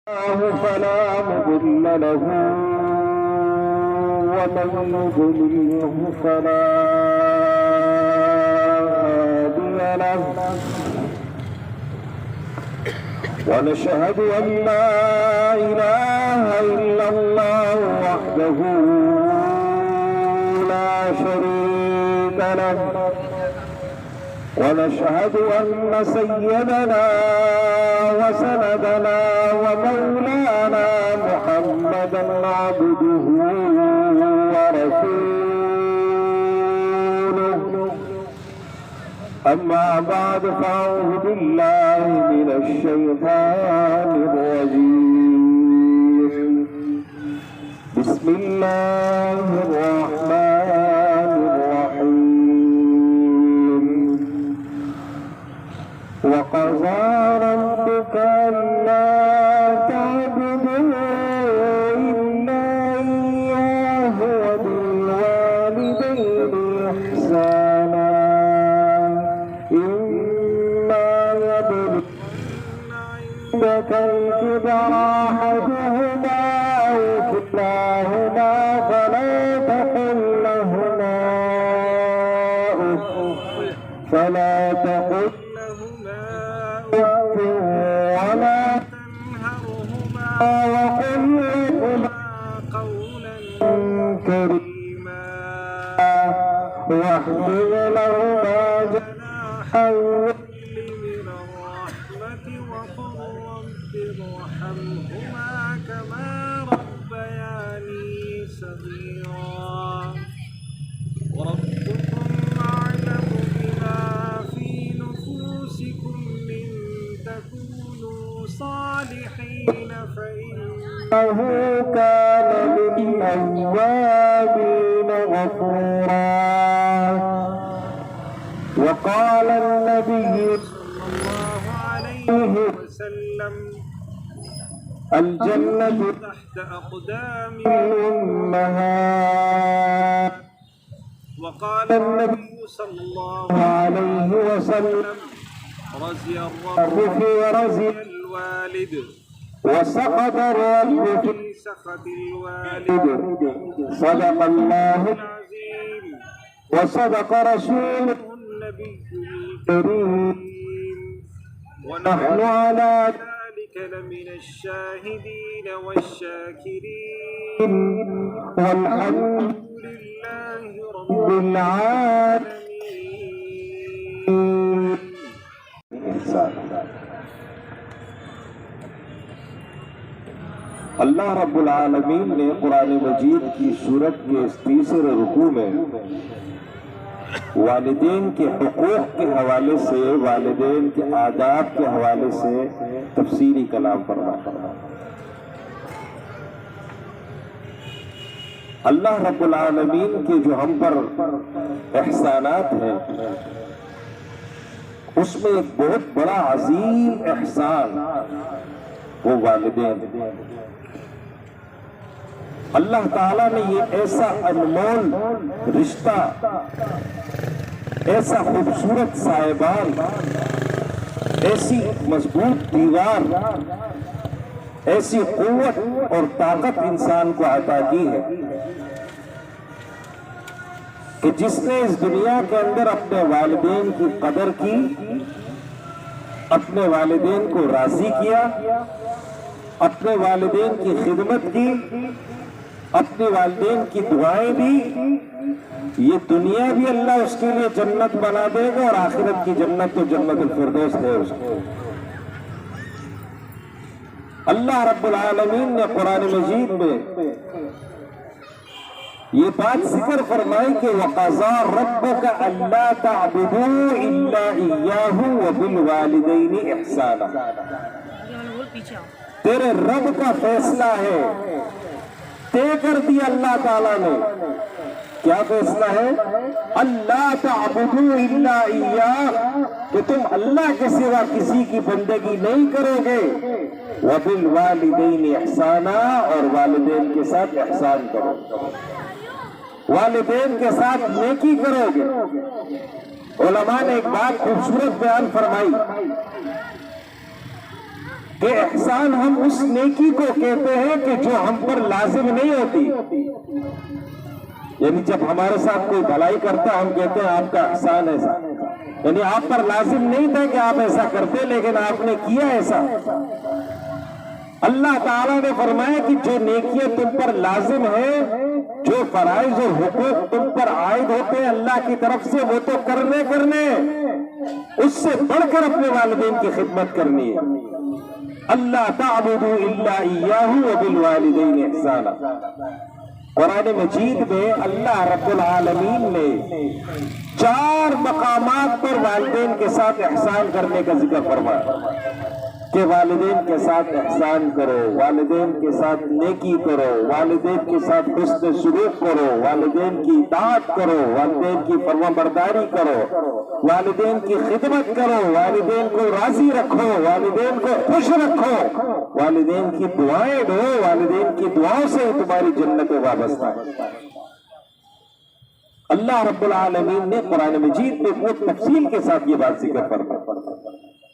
فلا مضل له ومن يضلله فلا هادي له ونشهد أن لا إله إلا الله وحده لا شريك له ونشهد أن سيدنا وسندنا ومولانا محمدا عبده ورسوله أما بعد فأعوذ بالله من الشيطان الرجيم بسم الله الرحمن الرحيم وقضى ربك ألا تعبدوا إلا إياه وبالوالدين إحسانا إما يبلغن عندك الكبر أحدهما أو كلاهما فلا تقل لهما ولا تنهرهما وقل لهما قولا كريما واحفظ لهما جناح الذل من الرحمة وقل رب ارحمهما كما ربياني صغيرا وربكم أعلم بما في نفوسكم إن تكونوا صالحين فإنه كان للأوابين غفورا وقال النبي صلى الله عليه وسلم الجنة تحت أقدام الأمهات وقال النبي صلى الله عليه وسلم رضي الرب ورضي الوالد وسقط الرب في سخط الوالد صدق الله العظيم وصدق رسوله النبي الكريم ونحن على ذلك لمن الشاهدين والشاكرين والحمد لله رب العالمين. اللہ رب العالمین نے قرآن مجید کی سورت کے اس تیسرے رکوع میں والدین کے حقوق کے حوالے سے، والدین کے آداب کے حوالے سے تفصیلی کلام فرمایا۔ اللہ رب العالمین کے جو ہم پر احسانات ہیں اس میں ایک بہت بڑا عظیم احسان وہ والدین۔ اللہ تعالیٰ نے یہ ایسا انمول رشتہ، ایسا خوبصورت سائبان، ایسی مضبوط دیوار، ایسی قوت اور طاقت انسان کو عطا کی ہے کہ جس نے اس دنیا کے اندر اپنے والدین کی قدر کی، اپنے والدین کو راضی کیا، اپنے والدین کی خدمت کی، اپنے والدین کی دعائیں دی، یہ دنیا بھی اللہ اس کے لیے جنت بنا دے گا اور آخرت کی جنت تو جنت الفردوس ہے اس کو۔ اللہ رب العالمین نے قرآن مجید میں یہ بات ذکر فرمائی کہ وَقَضَى رَبُّكَ أَلَّا تَعْبُدُوا إِلَّا إِيَّاهُ وَبِالْوَالِدَيْنِ إِحْسَانًا۔ تیرے رب کا فیصلہ ہے، طے کر دیا اللہ تعالیٰ نے۔ کیا فیصلہ ہے؟ اللہ تعبدوا الا ایاہ، کہ تم اللہ کے سوا کسی کی بندگی نہیں کرو گے، وبالوالدین احسانا، اور والدین کے ساتھ احسان کرو، والدین کے ساتھ نیکی کرو گے۔ علماء نے ایک بات خوبصورت بیان فرمائی کہ احسان ہم اس نیکی کو کہتے ہیں کہ جو ہم پر لازم نہیں ہوتی. یعنی جب ہمارے ساتھ کوئی بھلائی کرتا ہم کہتے ہیں آپ کا احسان ایسا، یعنی آپ پر لازم نہیں تھا کہ آپ ایسا کرتے لیکن آپ نے کیا ایسا. اللہ تعالیٰ نے فرمایا کہ جو نیکیاں تم پر لازم ہے، جو فرائض اور حقوق تم پر عائد ہوتے ہیں اللہ کی طرف سے، وہ تو کرنے اس سے بڑھ کر اپنے والدین کی خدمت کرنی ہے. اللہ تعبدوا الا اياه وبالوالدین احسانا. قرآن مجید میں اللہ رب العالمین نے 4 مقامات پر والدین کے ساتھ احسان کرنے کا ذکر فرمایا کہ والدین کے ساتھ احسان کرو، والدین کے ساتھ نیکی کرو، والدین کے ساتھ حسن سلوک کرو، والدین کی اطاعت کرو، والدین کی فرمانبرداری کرو، والدین کی خدمت کرو، والدین کو راضی رکھو، والدین کو خوش رکھو، والدین کی دعائیں دو، والدین کی دعاؤں سے تمہاری جنت وابستہ ہے. اللہ رب العالمین نے قرآن مجید میں بہت تفصیل کے ساتھ یہ بات ذکر فرمائی.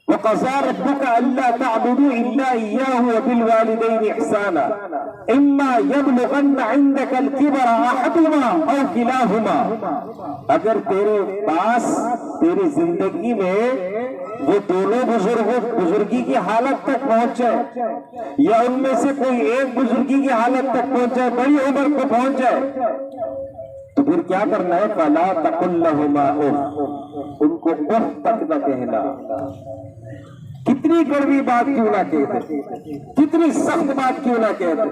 وَقَضَىٰ رَبُّكَ أَلَّا تَعْبُدُوا إِلَّا إِيَّاهُ وَبِالْوَالِدَيْنِ إِحْسَانًا إِمَّا يَبْلُغَنَّ عِندَكَ الْكِبَرَ أَحَدُهُمَا أَوْ كِلَاهُمَا. اگر تیرے پاس تیری زندگی میں وہ دونوں بزرگی کی حالت تک پہنچ جائے یا ان میں سے کوئی ایک بزرگی کی حالت تک پہنچ جائے، بڑی عمر کو پہنچ جائے، تو پھر کیا کرنا ہے؟ فَلَا تَقُلْ لَهُمَا أُفٍّ. ان کو اف تک نہ کہنا. کتنی کڑوی بات کیوں نہ کہتے، کتنی سخت بات کیوں نہ کہتے،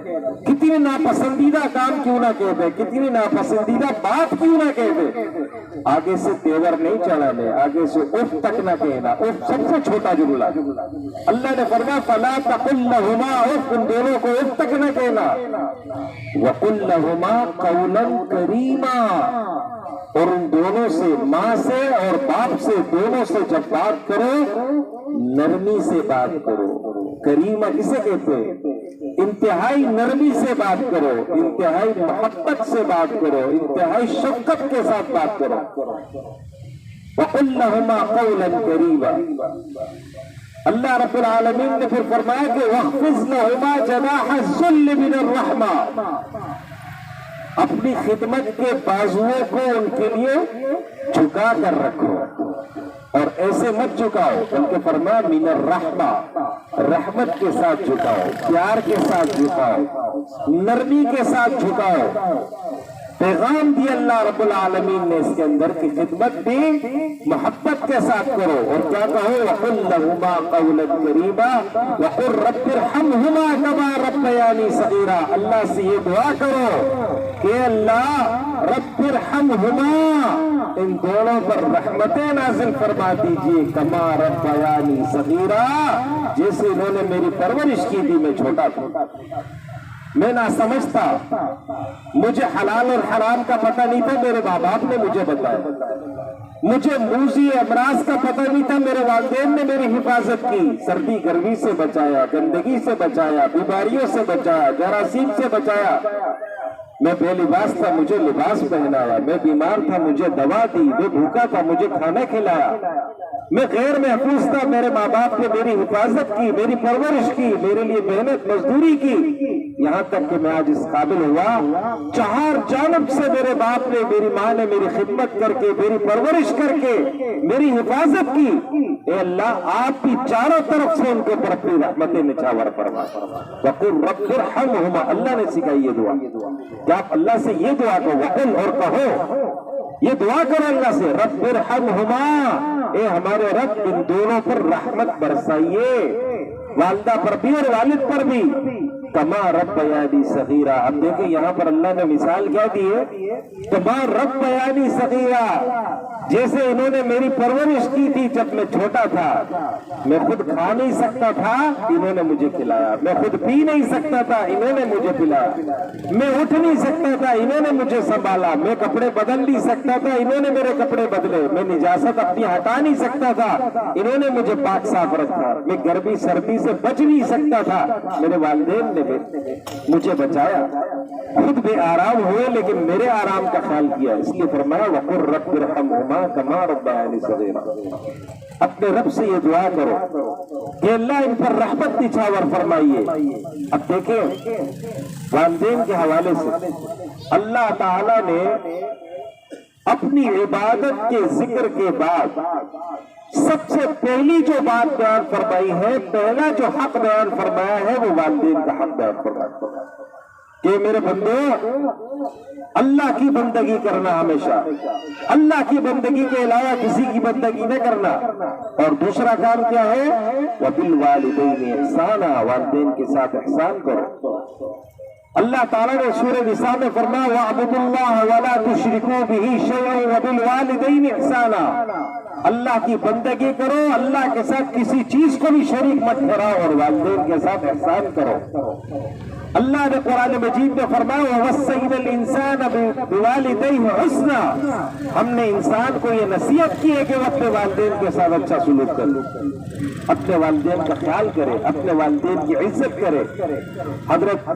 کتنی ناپسندیدہ کام کیوں نہ کہتے، کتنی ناپسندیدہ بات کیوں نہ کہتے، آگے سے تیور نہیں چڑھانے، آگے سے اف تک نہ کہنا. اف سب سے چھوٹا جملہ. اللہ نے فرمایا فَلَا تَقُلْ لَهُمَا أُفٍّ. ان دونوں کو اف تک نہ کہنا. وَقُلْ لَهُمَا قَوْلًا كَرِيمًا. اور ان دونوں سے، ماں سے اور باپ سے، دونوں سے جب بات کرو نرمی سے بات کرو. کریمہ کسے کہتے ہیں؟ انتہائی نرمی سے بات کرو، انتہائی محبت سے بات کرو، انتہائی شفقت کے ساتھ بات کرو. وَقُلْ لَهُمَا قَوْلًا كَرِيمًا. اللہ رب العالمین نے پھر فرمایا کہ وَاخْفِضْ لَهُمَا جَنَاحَ الذُّلِّ مِنَ الرَّحْمَةِ. اپنی خدمت کے بازوؤں کو ان کے لیے جھکا کر رکھو اور ایسے مت جھکاؤ، بلکہ فرمایا من الرحمہ، رحمت کے ساتھ جھکاؤ، پیار کے ساتھ جھکاؤ، نرمی کے ساتھ جھکاؤ. پیغام دی اللہ رب العالمین نے اس کے اندر کی خدمت بھی محبت کے ساتھ کرو. اور کیا کہو؟ وَقُلْ لَهُمَا قَوْلًا كَرِيمًا وَقُلْ رَبِّ ارْحَمْهُمَا كَمَا رَبَّيَانِي صَغِيرًا. اللہ سے یہ دعا کرو کہ اللہ رب ارحمہما، ان دونوں پر رحمتیں نازل فرما دیجیے، کما ربیانی صغیرا، جیسے انہوں نے میری پرورش کی تھی، میں چھوٹا تھا، میں نہ سمجھتا، مجھے حلال اور حرام کا پتہ نہیں تھا، میرے ماں باپ نے مجھے بتایا. مجھے موذی امراض کا پتہ نہیں تھا، میرے والدین نے میری حفاظت کی، سردی گرمی سے بچایا، گندگی سے بچایا، بیماریوں سے بچایا، جراثیم سے بچایا. میں بے لباس تھا، مجھے لباس پہنایا، میں بیمار تھا، مجھے دوا دی، میں بھوکا تھا، مجھے کھانا کھلایا، میں غیر محفوظ تھا، میرے ماں باپ نے میری حفاظت کی، میری پرورش کی، میرے لیے محنت مزدوری کی، یہاں تک کہ میں آج اس قابل ہوا. 4 جانب سے میرے باپ نے، میری ماں نے میری خدمت کر کے، میری پرورش کر کے میری حفاظت کی. اے اللہ آپ بھی چاروں طرف سے ان کے اوپر اپنی رحمتیں نچھاور فرما. وَقُلْ رَبِّ ارْحَمْهُمَا. اللہ نے سکھائی یہ دعا کہ آپ اللہ سے یہ دعا کرو، وَقُلْ، اور کہو، یہ دعا کرو اللہ سے، رب ارحمہما، اے ہمارے رب ان دونوں پر رحمت برسائیے، والدہ پر بھی اور والد پر بھی، کما ربیانی صغیرا. اب دیکھیں یہاں پر اللہ نے مثال کیا دی ہے، کما ربیانی صغیرا، جیسے انہوں نے میری پرورش کی تھی جب میں چھوٹا تھا، میں خود کھا نہیں سکتا تھا، انہوں نے مجھے کھلایا، میں خود پی نہیں سکتا تھا، انہوں نے مجھے پلایا، میں اٹھ نہیں سکتا تھا، انہوں نے مجھے سنبھالا، میں کپڑے بدل نہیں سکتا تھا، انہوں نے میرے کپڑے بدلے، میں نجاست اپنی ہٹا نہیں سکتا تھا، انہوں نے مجھے پاک صاف رکھا، میں گرمی سردی سے بچ نہیں سکتا تھا، میرے والدین نے مجھے بچایا، خود بے آرام ہوئے لیکن میرے آرام کا خیال کیا. اس لیے فرمایا وَقُلْ رَبِّ ارْحَمْهُمَا کما ربیانی صغیرا. اپنے رب سے یہ دعا کرو کہ اللہ ان پر رحمت نچھاور فرمائیے. اب دیکھیں والدین کے حوالے سے اللہ تعالی نے اپنی عبادت کے ذکر کے بعد سب سے پہلی جو بات بیان فرمائی ہے، پہلا جو حق بیان فرمایا ہے وہ والدین کا حق بیان فرمایا کہ میرے بندو اللہ کی بندگی کرنا، ہمیشہ اللہ کی بندگی کے علاوہ کسی کی بندگی نہ کرنا. اور دوسرا کام کیا ہے؟ وَبِالْوَالِدَيْنِ إِحْسَانًا، والدین کے ساتھ احسان کرو. اللہ تعالیٰ نے سورہ نساء میں فرمایا وَاعْبُدُوا اللَّهَ وَلَا تُشْرِكُوا بِهِ شَيْئًا وَبِالْوَالِدَيْنِ إِحْسَانًا، اللہ کی بندگی کرو، اللہ کے ساتھ کسی چیز کو بھی شریک مت ٹھہراؤ اور والدین کے ساتھ احسان کرو. اللہ نے قرآن مجید میں فرمایا وَوَصَّيْنَا الْإِنسَانَ بِوَالِدَيْهِ حُسْنًا، ہم نے انسان کو یہ نصیحت کی ہے کہ وہ اپنے والدین کے ساتھ اچھا سلوک کرے، اپنے والدین کا خیال کرے، اپنے والدین کی عزت کرے. حضرت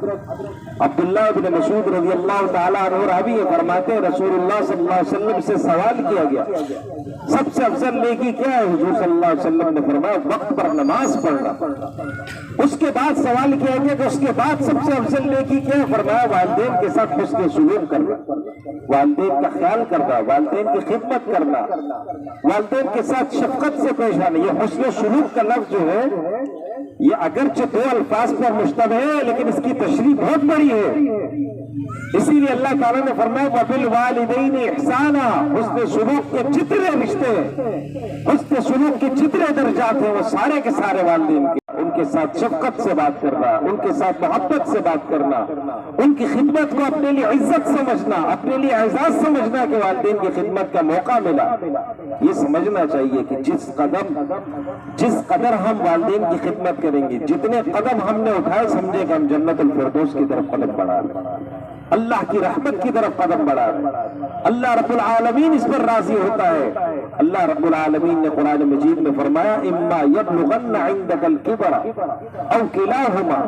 عبداللہ بن مسعود رضی اللہ تعالیٰ عنہ راوی فرماتے ہیں رسول اللہ صلی اللہ علیہ وسلم سے سوال کیا گیا سب سے افضل نیکی کیا ہے؟ حضور صلی اللہ علیہ وسلم نے فرمایا وقت پر نماز پڑھنا. اس کے بعد سوال کیا گیا کہ اس کے بعد سب سے افضل نیکی کیا ہے؟ فرمایا والدین کے ساتھ حسن سلوک کرنا، والدین کا خیال کرنا، والدین کی خدمت کرنا، والدین کے ساتھ شفقت سے پیش آنا. یہ حسن سلوک کا لفظ جو ہے یہ اگرچہ دو الفاظ پر مشتمل ہے لیکن اس کی تشریح بہت بڑی ہے. اسی لیے اللہ تعالیٰ نے فرمایا وَبِالْوَالِدَيْنِ إِحْسَانًا، حسن سلوک کے جتنے رشتے، حسن سلوک کے جتنے درجات ہیں وہ سارے کے سارے والدین کے. ان کے ساتھ شفقت سے بات کرنا، ان کے ساتھ محبت سے بات کرنا، ان کی خدمت کو اپنے لیے عزت سمجھنا، اپنے لیے اعزاز سمجھنا کہ والدین کی خدمت کا موقع ملا. یہ سمجھنا چاہیے کہ جس قدر ہم والدین کی خدمت کریں گے، جتنے قدم ہم نے اٹھائے سمجھے کہ ہم جنت الفردوس کی طرف قدم بڑھا رہے ہیں، اللہ کی رحمت کی طرف قدم بڑھا رہے ہیں. اللہ رب العالمین اس پر راضی ہوتا ہے. اللہ رب العالمین نے قرآن مجید میں فرمایا اما یبلغن عندک الکبر او کلاہما،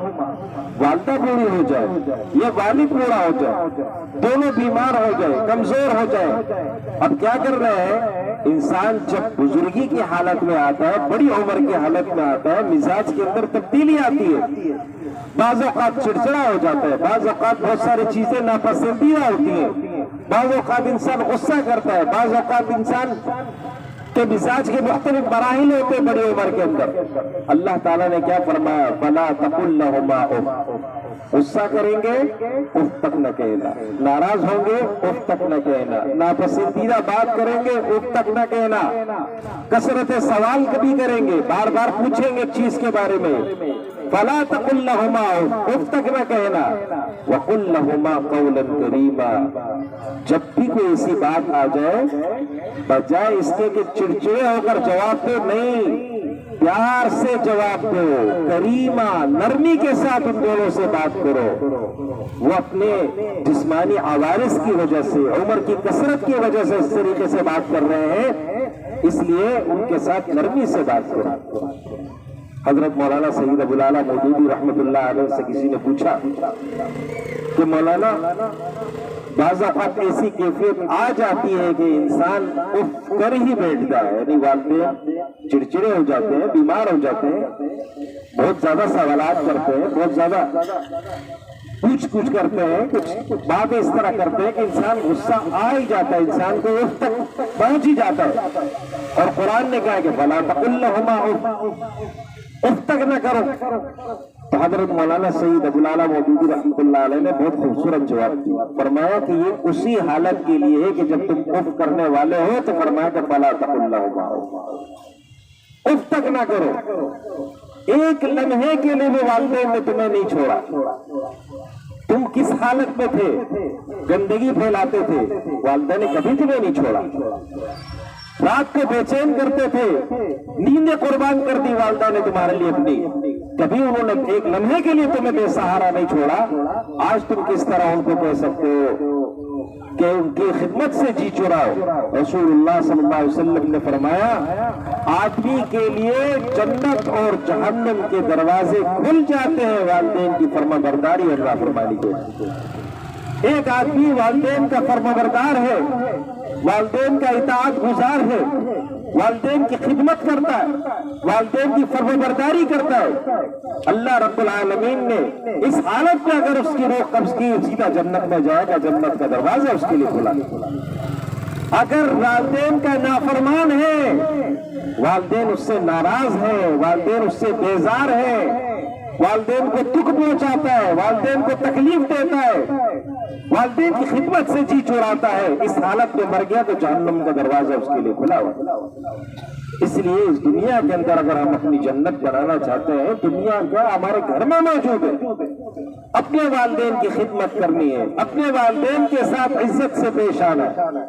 والدہ بوڑھی ہو جائے یا والد بوڑھا ہو جائے، دونوں بیمار ہو جائے، کمزور ہو جائے. اب کیا کر رہے ہیں؟ انسان جب بزرگی کی حالت میں آتا ہے، بڑی عمر کی حالت میں آتا ہے، مزاج کے اندر تبدیلی آتی ہے. بعض اوقات چڑچڑا ہو جاتا ہے، بعض اوقات بہت ساری چیزیں ناپسندیدہ ہوتی ہیں، بعض اوقات انسان غصہ کرتا ہے، بعض اوقات انسان کے مزاج کے مختلف مراحل ہوتے ہیں بڑی عمر کے اندر. اللہ تعالیٰ نے کیا فرمایا فَلَا تَقُلْ لَهُمَا أُفٍّ، غصہ کریں گے اف تک نہ کہنا، ناراض ہوں گے اف تک نہ کہنا، ناپسندیدہ بات کریں گے اف تک نہ کہنا، کثرت سوال کبھی کریں گے، بار بار پوچھیں گے چیز کے بارے میں. فَلَا تَقُلْ لَهُمَا اف تک نہ کہنا، وَقُلْ لَهُمَا قَوْلًا كَرِيمًا، جب بھی کوئی ایسی بات آ جائے بجائے اس کے کہ چڑچڑے ہو کر جواب دو، نہیں، پیار سے جواب دو، کریمہ نرمی کے ساتھ ان دونوں سے بات کرو. وہ اپنے جسمانی عوارض کی وجہ سے، عمر کی کثرت کی وجہ سے اس طریقے سے بات کر رہے ہیں، اس لیے ان کے ساتھ نرمی سے بات کرو. حضرت مولانا سید ابو الاعلیٰ مودودی رحمۃ اللہ علیہ سے کسی نے پوچھا کہ مولانا بعض اوقات ایسی کیفیت آ جاتی ہے کہ انسان اف کر ہی بیٹھتا ہے، یعنی والدین چڑچڑے ہو جاتے ہیں، بیمار ہو جاتے ہیں، بہت زیادہ سوالات کرتے ہیں، بہت زیادہ پوچھ کرتے ہیں، کچھ باتیں اس طرح کرتے ہیں کہ انسان غصہ آ ہی جاتا ہے، انسان کو اف تک پہنچ ہی جاتا ہے. اور قرآن نے کہا کہ فَلَا تَقُلْ لَهُمَا اف تک نہ کرو. تو حضرت مولانا سید ابو الاعلیٰ مودودی رحمۃ اللہ علیہ نے بہت خوبصورت جواب دیا. فرمایا کہ یہ اسی حالت کے لیے ہے کہ جب تم اف کرنے والے ہو تو فرمایا کہ فَلَا تَقُلْ لَهُمَا اف تک نہ کرو. ایک لمحے کے لیے بھی والدین نے تمہیں نہیں چھوڑا. تم کس حالت میں تھے؟ گندگی پھیلاتے تھے، والدین نے کبھی تمہیں نہیں چھوڑا. رات کو بے چین کرتے تھے، نیندیں قربان کر دی والدہ نے تمہارے لیے اپنی، کبھی انہوں نے ایک لمحے کے لیے تمہیں بے سہارا نہیں چھوڑا. آج تم کس طرح ان کو کہہ سکتے ہو کہ ان کی خدمت سے جی چراؤ؟ رسول اللہ صلی اللہ علیہ وسلم نے فرمایا آدمی کے لیے جنت اور جہنم کے دروازے کھل جاتے ہیں والدین کی فرما برداری اور نافرمانی کے. ایک آدمی والدین کا فرمانبردار ہے، والدین کا اطاعت گزار ہے، والدین کی خدمت کرتا ہے، والدین کی فرمانبرداری کرتا ہے، اللہ رب العالمین نے اس حالت میں اگر اس کی روح قبض کی سیدھا جنت میں جائے گا، جنت کا دروازہ اس کے لیے کھلا۔ اگر والدین کا نافرمان ہے، والدین اس سے ناراض ہے، والدین اس سے بیزار ہے، والدین کو دکھ پہنچاتا ہے، والدین کو تکلیف دیتا ہے، والدین کی خدمت سے جی چراتا ہے، اس حالت میں مر گیا تو جہنم کا دروازہ اس کے لیے کھلا ہوا۔ اس لیے اس دنیا کے اندر اگر ہم اپنی جنت بنانا چاہتے ہیں، دنیا کا ہمارے گھر میں موجود ہے، اپنے والدین کی خدمت کرنی ہے، اپنے والدین کے ساتھ عزت سے پیش آنا ہے،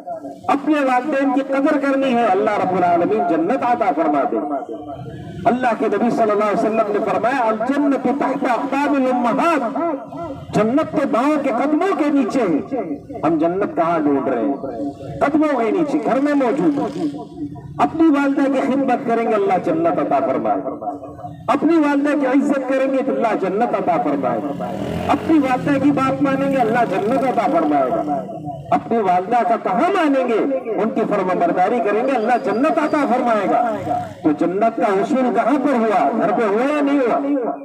اپنے والدین کی قدر کرنی ہے، اللہ رب العالمین جنت عطا فرما دے۔ اللہ کے نبی صلی اللہ علیہ وسلم نے فرمایا الجنت تحت اقدام الامہات، جنت تو ماؤں کے قدموں کے نیچے ہے۔ ہم جنت کہاں ڈھونڈ رہے ہیں؟ قدموں کے نیچے، گھر میں موجود ہے۔ اپنی والدہ کی خدمت کریں گے اللہ جنت عطا فرمائے گا، اپنی والدہ کی عزت کریں گے تو اللہ جنت عطا فرمائے گا، اپنی والدہ کی بات مانیں گے اللہ جنت عطا فرمائے گا، اپنی والدہ کا کہاں مانیں گے، ان کی فرمانبرداری کریں گے اللہ جنت عطا فرمائے گا۔ تو جنت کا حصول کہاں پر ہوا؟ گھر پہ ہوا یا نہیں ہوا؟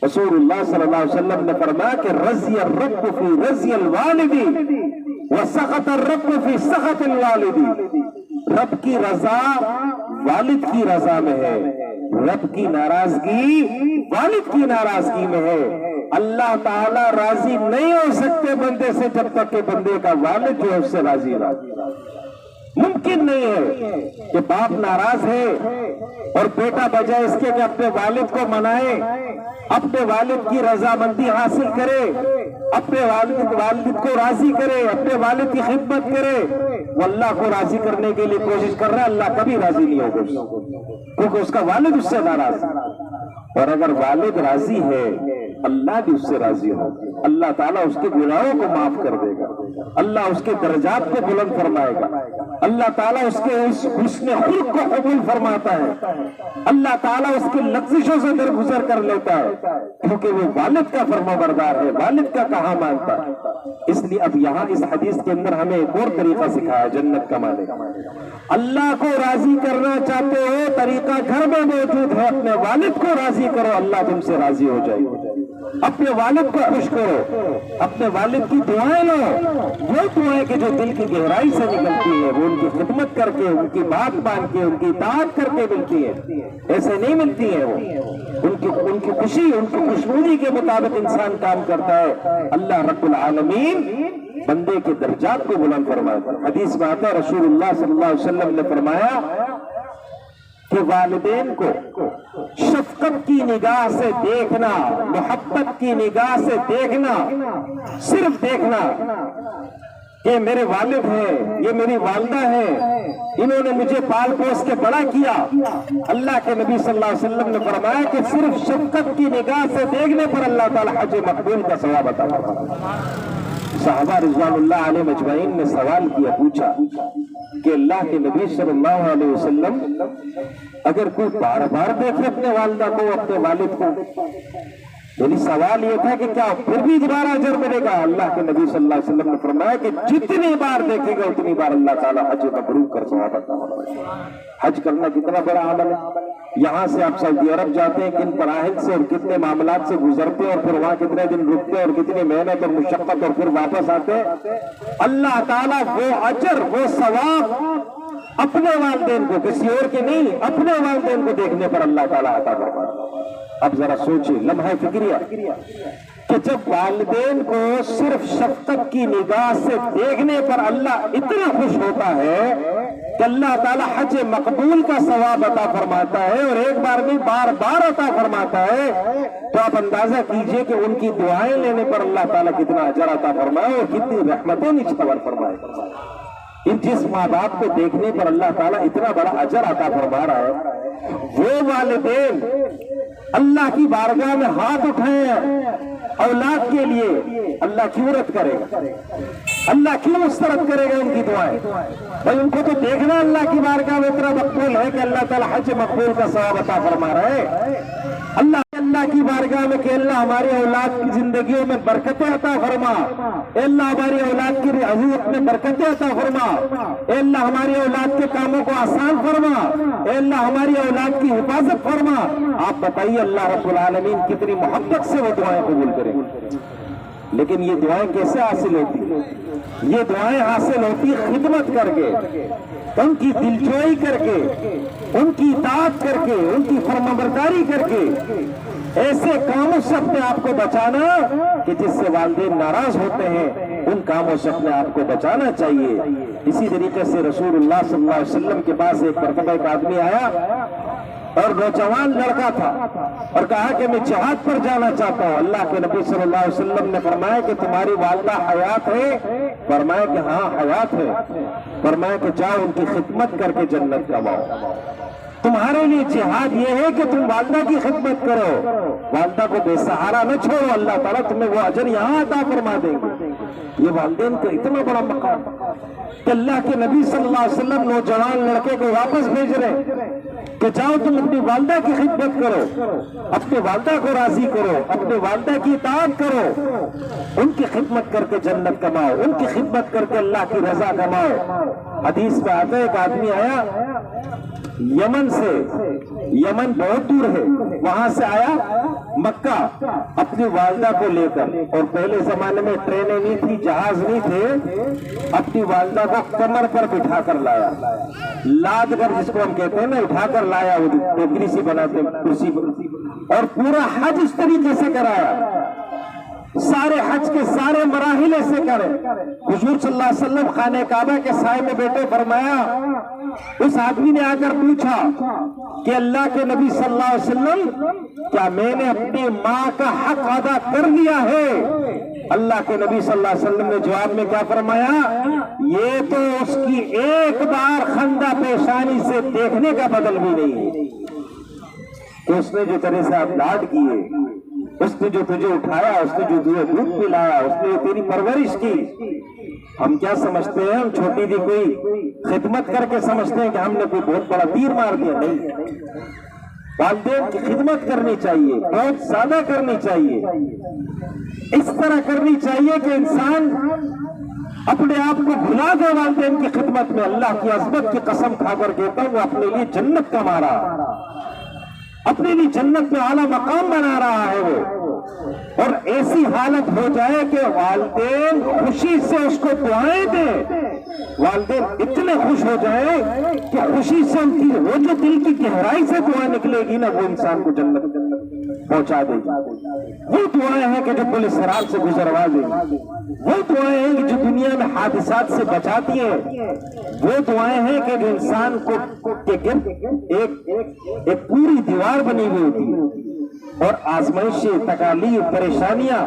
رسول اللہ صلی اللہ علیہ وسلم نے فرمایا کہ رضی الرب فی رضی الوالد وسخط الرب فی سخط الوالد، رب کی رضا والد کی رضا میں ہے، رب کی ناراضگی والد کی ناراضگی میں ہے۔ اللہ تعالیٰ راضی نہیں ہو سکتے بندے سے جب تک کہ بندے کا والد جو ہے اس سے راضی نہ۔ ممکن نہیں ہے کہ باپ ناراض ہے اور بیٹا بجائے اس کے کہ اپنے والد کو منائے، اپنے والد کی رضامندی حاصل کرے، اپنے والد کو راضی کرے، اپنے والد کی خدمت کرے، وہ اللہ کو راضی کرنے کے لیے کوشش کر رہا ہے، اللہ کبھی راضی نہیں ہوگا کیونکہ اس کا والد اس سے ناراض ہے۔ اور اگر والد راضی ہے اللہ بھی اس سے راضی ہو، اللہ تعالیٰ اس کے گناہوں کو معاف کر دے گا، اللہ اس کے درجات کو بلند فرمائے گا، اللہ تعالیٰ اس کے اس حسن خلق کو قبول فرماتا ہے، اللہ تعالیٰ اس کی لغزشوں سے درگزر کر لیتا ہے کیونکہ وہ والد کا فرمانبردار ہے، والد کا کہاں مانتا ہے۔ اس لیے اب یہاں اس حدیث کے اندر ہمیں ایک اور طریقہ سکھایا جنت کمانے کا۔ اللہ کو راضی کرنا چاہتے ہو طریقہ گھر میں موجود ہے، اپنے والد کو راضی کرو اللہ تم سے راضی ہو جائے گا، اپنے والد کو خوش کرو، اپنے والد کی دعائیں لو، وہ دعائیں کہ جو دل کی گہرائی سے نکلتی ہے، وہ ان کی خدمت کر کے، ان کی بات مان کے، ان کی اطاعت کر کے ملتی ہے، ایسے نہیں ملتی ہے۔ وہ ان کی خوشی، ان کی خوشنودی کے مطابق انسان کام کرتا ہے، اللہ رب العالمین بندے کے درجات کو بلند فرماتا ہے۔ حدیث میں آتا ہے رسول اللہ صلی اللہ علیہ وسلم نے فرمایا کہ والدین کو شفقت کی نگاہ سے دیکھنا، محبت کی نگاہ سے دیکھنا، صرف دیکھنا کہ میرے والد ہیں، یہ میری والدہ ہیں، انہوں نے مجھے پال پوس کے بڑا کیا، اللہ کے نبی صلی اللہ علیہ وسلم نے فرمایا کہ صرف شفقت کی نگاہ سے دیکھنے پر اللہ تعالیٰ حج مقبول کا ثواب عطا فرماتا ہے۔ صحابہ رضوان اللہ علیہ مجمعین نے سوال کیا، پوچھا کہ اللہ کے نبی صلی اللہ علیہ وسلم اگر کوئی بار بار دیکھے اپنے والدہ کو، اپنے والد کو، یعنی سوال یہ تھا کہ کیا پھر بھی دوبارہ اجر ملے گا؟ اللہ کے نبی صلی اللہ علیہ وسلم نے فرمایا کہ جتنی بار دیکھے گا اتنی بار اللہ تعالیٰ حج مبرور کر ثواب عطا فرمائے گا۔ حج کرنا کتنا بڑا عمل ہے۔ یہاں سے آپ سعودی عرب جاتے ہیں، کن مراحل سے اور کتنے معاملات سے گزرتے ہیں، اور پھر وہاں کتنے دن رکتے ہیں اور کتنی محنت اور مشقت، اور پھر واپس آتے ہیں۔ اللہ تعالیٰ وہ اجر، وہ ثواب اپنے والدین کو، کسی اور کے نہیں، اپنے والدین کو دیکھنے پر اللہ تعالیٰ عطا فرماتا ہے۔ اب ذرا سوچیں، لمحہ فکریہ کہ جب والدین کو صرف شفقت کی نگاہ سے دیکھنے پر اللہ اتنا خوش ہوتا ہے کہ اللہ تعالیٰ حج مقبول کا ثواب عطا فرماتا ہے، اور ایک بار نہیں بار بار عطا فرماتا ہے، تو آپ اندازہ کیجئے کہ ان کی دعائیں لینے پر اللہ تعالیٰ کتنا اجر عطا فرمائے اور کتنی رحمتیں نچھاور فرمائے۔ جس ماں باپ کو دیکھنے پر اللہ تعالیٰ اتنا بڑا اجر عطا فرما رہا ہے، وہ والدین اللہ کی بارگاہ میں ہاتھ اٹھائیں اولاد کے لیے، اللہ کیوں رد کرے گا؟ اللہ کیوں مسترد کرے گا ان کی دعائیں؟ بھائی ان کو تو دیکھنا اللہ کی بارگاہ میں اتنا مقبول ہے کہ اللہ تعالیٰ حج مقبول کا ثواب عطا فرما رہا ہے۔ اللہ اللہ کی بارگاہ میں کہ اللہ ہماری اولاد کی زندگیوں میں برکتیں عطا فرما، اے اللہ ہماری اولاد کی رزق میں برکتیں عطا فرما، اے اللہ ہماری اولاد کے کاموں کو آسان فرما، اے اللہ ہماری اولاد کی حفاظت فرما۔ آپ بتائیے اللہ رب العالمین کتنی محبت سے وہ دعائیں قبول کریں۔ لیکن یہ دعائیں کیسے حاصل ہوتی؟ یہ دعائیں حاصل ہوتی خدمت کر کے، ان کی دلجوئی کر کے، ان کی اطاعت کر کے، ان کی فرمانبرداری کر کے، ایسے کاموں سے اپنے آپ کو بچانا کہ جس سے والدین ناراض ہوتے ہیں، ان کاموں سے اپنے آپ کو بچانا چاہیے۔ اسی طریقے سے رسول اللہ صلی اللہ علیہ وسلم کے پاس ایک مرتبہ ایک آدمی آیا اور نوجوان لڑکا تھا اور کہا کہ میں جہاد پر جانا چاہتا ہوں۔ اللہ کے نبی صلی اللہ علیہ وسلم نے فرمایا کہ تمہاری والدہ حیات ہے؟ فرمایا کہ ہاں حیات ہے۔ فرمایا کہ جاؤ ان کی خدمت کر کے جنت کماؤ۔ تمہارے لیے جہاد یہ ہے کہ تم والدہ کی خدمت کرو، والدہ کو بے سہارا نہ چھوڑو، اللہ تعالیٰ تمہیں وہ اجر یہاں عطا فرما دیں گے۔ یہ والدین کا اتنا بڑا مقام کہ اللہ کے نبی صلی اللہ علیہ وسلم نوجوان لڑکے کو واپس بھیج رہے کہ جاؤ تم اپنی والدہ کی خدمت کرو، اپنے والدہ کو راضی کرو، اپنے والدہ کی اطاعت کرو، ان کی خدمت کر کے جنت کماؤ، ان کی خدمت کر کے اللہ کی رضا کماؤ۔ حدیث میں آتا ہے ایک آدمی آیا یمن سے، یمن بہت دور ہے، وہاں سے آیا مکہ اپنی والدہ کو لے کر، اور پہلے زمانے میں ٹرینیں نہیں تھی، جہاز نہیں تھے، اپنی والدہ کو کمر پر بٹھا کر لایا، لاد کر جس کو ہم کہتے ہیں نا، اٹھا کر لایا، وہ ٹوکری سی بناتے کرسی پر، اور پورا حج اس طریقے سے کرایا، سارے حج کے سارے مراحل ایسے کرے۔ حضور صلی اللہ علیہ وسلم خانہ کعبہ کے سائے میں بیٹھے، فرمایا اس آدمی نے آ کر پوچھا کہ اللہ کے نبی صلی اللہ علیہ وسلم کیا میں نے اپنی ماں کا حق ادا کر لیا ہے؟ اللہ کے نبی صلی اللہ علیہ وسلم نے جواب میں کیا فرمایا؟ یہ تو اس کی ایک بار خندہ پیشانی سے دیکھنے کا بدل بھی نہیں ہے کہ اس نے جو طرح سے آپ لاڈ کیے، اس نے جو تجھے اٹھایا، اس نے جو تجھے دودھ پلایا، اس نے تیری پرورش کی۔ ہم کیا سمجھتے ہیں؟ ہم چھوٹی سی کوئی خدمت کر کے سمجھتے ہیں کہ ہم نے کوئی بہت بڑا تیر مار دیا۔ نہیں، والدین کی خدمت کرنی چاہیے، بہت زیادہ کرنی چاہیے، اس طرح کرنی چاہیے کہ انسان اپنے آپ کو بھلا دے والدین کی خدمت میں۔ اللہ کی عظمت کی قسم کھا کر کہتا ہوں وہ اپنے لیے جنت کما رہا، اپنے لیے جنت میں اعلیٰ مقام بنا رہا ہے وہ، اور ایسی حالت ہو جائے کہ والدین خوشی سے اس کو دعائیں دیں، والدین اتنے خوش ہو جائیں کہ خوشی سے ان کی وہ جو دل کی گہرائی سے دعا نکلے گی نا، وہ انسان کو جنت پہنچا دے گی۔ وہ دعائیں ہیں کہ جو پل صراط سے گزروا دیں گی، وہ دعائیں ہیں کہ جو دنیا میں حادثات سے بچاتی ہیں، وہ دعائیں ہیں کہ جو انسان کو کے گرد ایک پوری دیوار بنی ہوئی ہوتی ہے، اور آزمائشیں، تکالیف، پریشانیاں،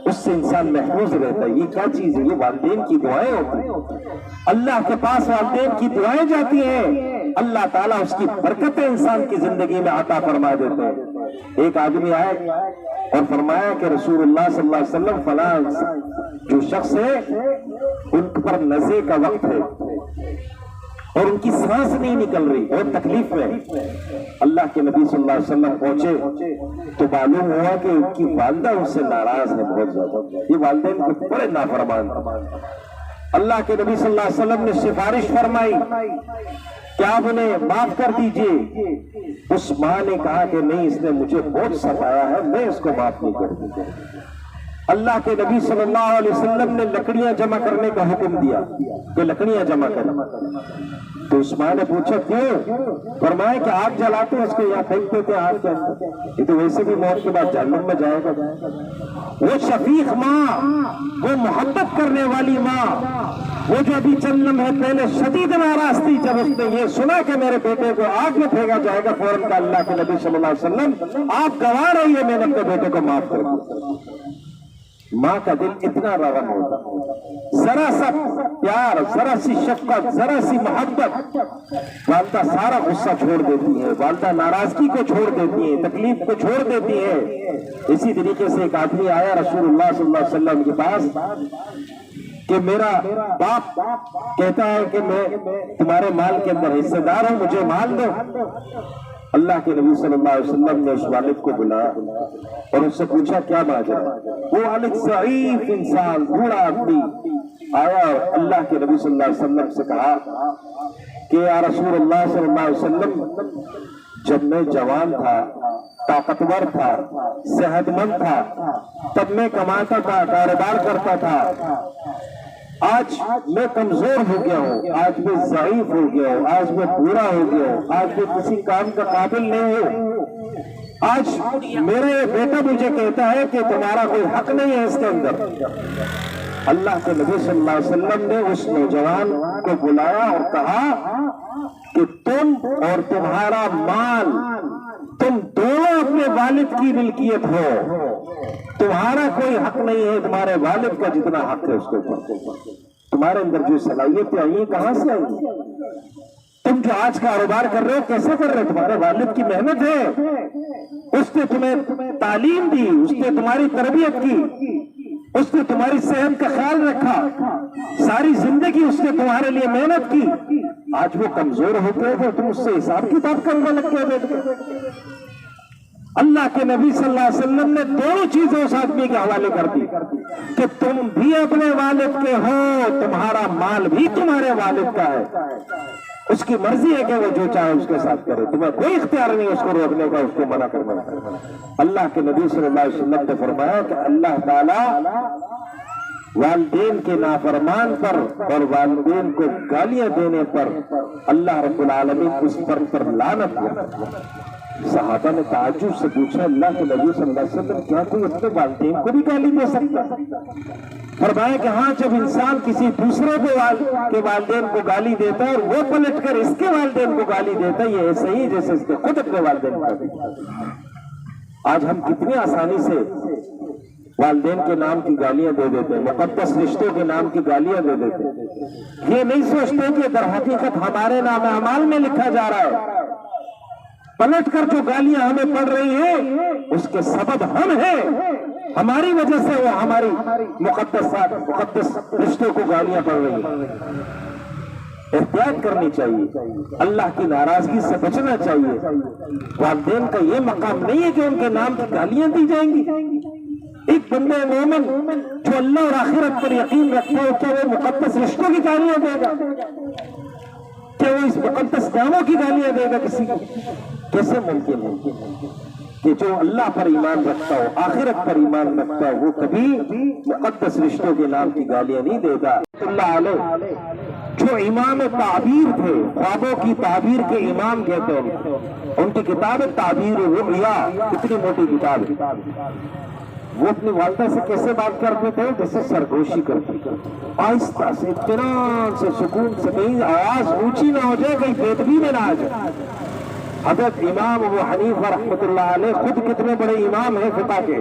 اس سے انسان محفوظ رہتا ہے۔ یہ کیا چیز ہے؟ یہ والدین کی دعائیں ہوتی ہیں۔ اللہ کے پاس والدین کی دعائیں جاتی ہیں، اللہ تعالیٰ اس کی برکتیں انسان کی زندگی میں عطا فرما دیتے ہیں۔ ایک آدمی آئے اور فرمایا کہ رسول اللہ صلی اللہ علیہ وسلم فلاں جو شخص ہے ان پر نزے کا وقت ہے اور ان کی سانس نہیں نکل رہی، بہت تکلیف میں۔ اللہ کے نبی صلی اللہ علیہ وسلم پہنچے تو معلوم ہوا کہ ان کی والدہ ان سے ناراض ہے بہت زیادہ، یہ والدین کو بڑے نافرمان۔ اللہ کے نبی صلی اللہ علیہ وسلم نے سفارش فرمائی کہ آپ انہیں معاف کر دیجئے۔ اس ماں نے کہا کہ نہیں، اس نے مجھے بہت ستایا ہے، میں اس کو معاف نہیں کروں۔ اللہ کے نبی صلی اللہ علیہ وسلم نے لکڑیاں جمع کرنے کا حکم دیا کہ لکڑیاں جمع کریں۔ تو اس ماں نے پوچھا کیوں؟ فرمایا کہ آگ جلاتے ہیں، اس کو یہاں پھینکتے تھے آگ کے اندر، یہ تو ویسے بھی موت کے بعد جہنم میں جائے گا۔ وہ شفیق ماں، وہ محبت کرنے والی ماں، وہ جو ابھی چند لمحے پہلے شدید ناراض تھی جب اس نے یہ سنا کہ میرے بیٹے کو آگ میں پھینکا جائے گا، فوراً کا اللہ کے نبی صلی اللہ علیہ وسلم آپ گواہ رہیے میں نے اپنے بیٹے کو معاف کر دیا۔ ماں کا دل اتنا رحم ہوتا، ذرا سا پیار، ذرا سی شفقت، ذرا سی محبت، والدہ سارا غصہ چھوڑ دیتی ہے، والدہ ناراضگی کو چھوڑ دیتی ہے، تکلیف کو چھوڑ دیتی ہے۔ اسی طریقے سے ایک آدمی آیا رسول اللہ صلی اللہ علیہ وسلم کے پاس کہ میرا باپ کہتا ہے کہ میں تمہارے مال کے اندر حصے دار ہوں، مجھے مال دو۔ اللہ کے نبی صلی اللہ علیہ وسلم نے اس والد کو بلایا اور اس سے پوچھا کیا ماجرا. وہ والد ضعیف انسان بوڑھا آدمی آیا اور اللہ کے نبی صلی اللہ علیہ وسلم سے کہا کہ یا رسول اللہ صلی اللہ علیہ وسلم، جب میں جوان تھا، طاقتور تھا، صحت مند تھا، تب میں کماتا تھا، کاروبار کرتا تھا. آج میں کمزور ہو گیا ہوں، آج میں ضعیف ہو گیا ہوں، آج میں بوڑھا ہو گیا ہوں، آج میں کسی کام کا قابل نہیں ہوں. آج میرے بیٹا مجھے کہتا ہے کہ تمہارا کوئی حق نہیں ہے اس کے اندر. اللہ کے نبی صلی اللہ علیہ وسلم نے اس نوجوان کو بلایا اور کہا کہ تم اور تمہارا مال، تم دونوں اپنے والد کی ملکیت ہو. تمہارا کوئی حق نہیں ہے تمہارے والد کا جتنا حق ہے اس کے اوپر. تمہارے اندر جو صلاحیتیں آئی ہیں کہاں سے آئی؟ تم جو آج کاروبار کر رہے ہو کیسے کر رہے ہو؟ تمہارے والد کی محنت ہے، اس نے تمہیں تعلیم دی، اس نے تمہاری تربیت کی، اس نے تمہاری صحت کا خیال رکھا، ساری زندگی اس نے تمہارے لیے محنت کی. آج وہ کمزور ہو گئے تو تم اس سے حساب کتاب کرنے لگ گئے. اللہ کے نبی صلی اللہ علیہ وسلم نے دونوں چیزیں اس آدمی کے حوالے کر دی کہ تم بھی اپنے والد کے ہو، تمہارا مال بھی تمہارے والد کا ہے. اس کی مرضی ہے کہ وہ جو چاہے اس کے ساتھ کرے، تمہیں کوئی اختیار نہیں اس کو روکنے کا، اس کو منع کرنے کا. اللہ کے نبی صلی اللہ علیہ وسلم نے فرمایا کہ اللہ تعالی والدین کے نافرمان پر اور والدین کو گالیاں دینے پر اللہ رب العالمین اس پر لعنت کرتا. صحابہ نے تعجب سے پوچھا اللہ کے نبی صلی اللہ علیہ وسلم کیا کوئی اپنے والدین کو بھی گالی دے سکتا؟ فرمایا کہ ہاں، جب انسان کسی دوسرے کے والدین کو گالی دیتا ہے اور وہ پلٹ کر اس کے والدین کو گالی دیتا ہے، یہ ایسے ہی جیسے اس کے خود اپنے والدین کو دیتا ہے. آج ہم کتنی آسانی سے والدین کے نام کی گالیاں دے دیتے ہیں، مقدس رشتوں کے نام کی گالیاں دے دیتے ہیں. یہ نہیں سوچتے کہ در حقیقت ہمارے نام اعمال میں لکھا جا رہا ہے. پلٹ کر جو گالیاں ہمیں پڑ رہی ہیں اس کے سبب ہم ہیں، ہماری وجہ سے وہ ہماری مقدس رشتوں کو گالیاں پڑ رہی ہیں. احتیاط کرنی چاہیے، اللہ کی ناراضگی سے بچنا چاہیے. والدین کا یہ مقام نہیں ہے کہ ان کے نام کی گالیاں دی جائیں گی. ایک بندہ مومن جو اللہ اور آخرت پر یقین رکھتا ہے کہ وہ مقدس رشتوں کی گالیاں دے گا؟ کہ وہ اس مقدس ناموں کی گالیاں دے گا کسی کو؟ کیسے ممکن ہے کہ جو اللہ پر ایمان رکھتا ہو، آخرت پر ایمان رکھتا ہو، وہ کبھی مقدس رشتوں کے نام کی گالیاں نہیں دے گا. اللہ علیہ جو امام تعبیر تھے، خوابوں کی تعبیر کے امام کہتے ہیں، ان کی کتاب تعبیر الرؤیا، کتنی موٹی کتاب ہے. وہ اپنی والدہ سے کیسے بات کرتے تھے؟ جیسے سرگوشی کرتے تھے، آہستہ سے، اطمینان سے، سکون سے، کہیں آواز اونچی نہ ہو جائے، کہیں بےدبی میں نہ آ جائے. حضرت امام ابو حنیفہ رحمۃ اللہ علیہ خود کتنے بڑے امام ہیں فقہ کے،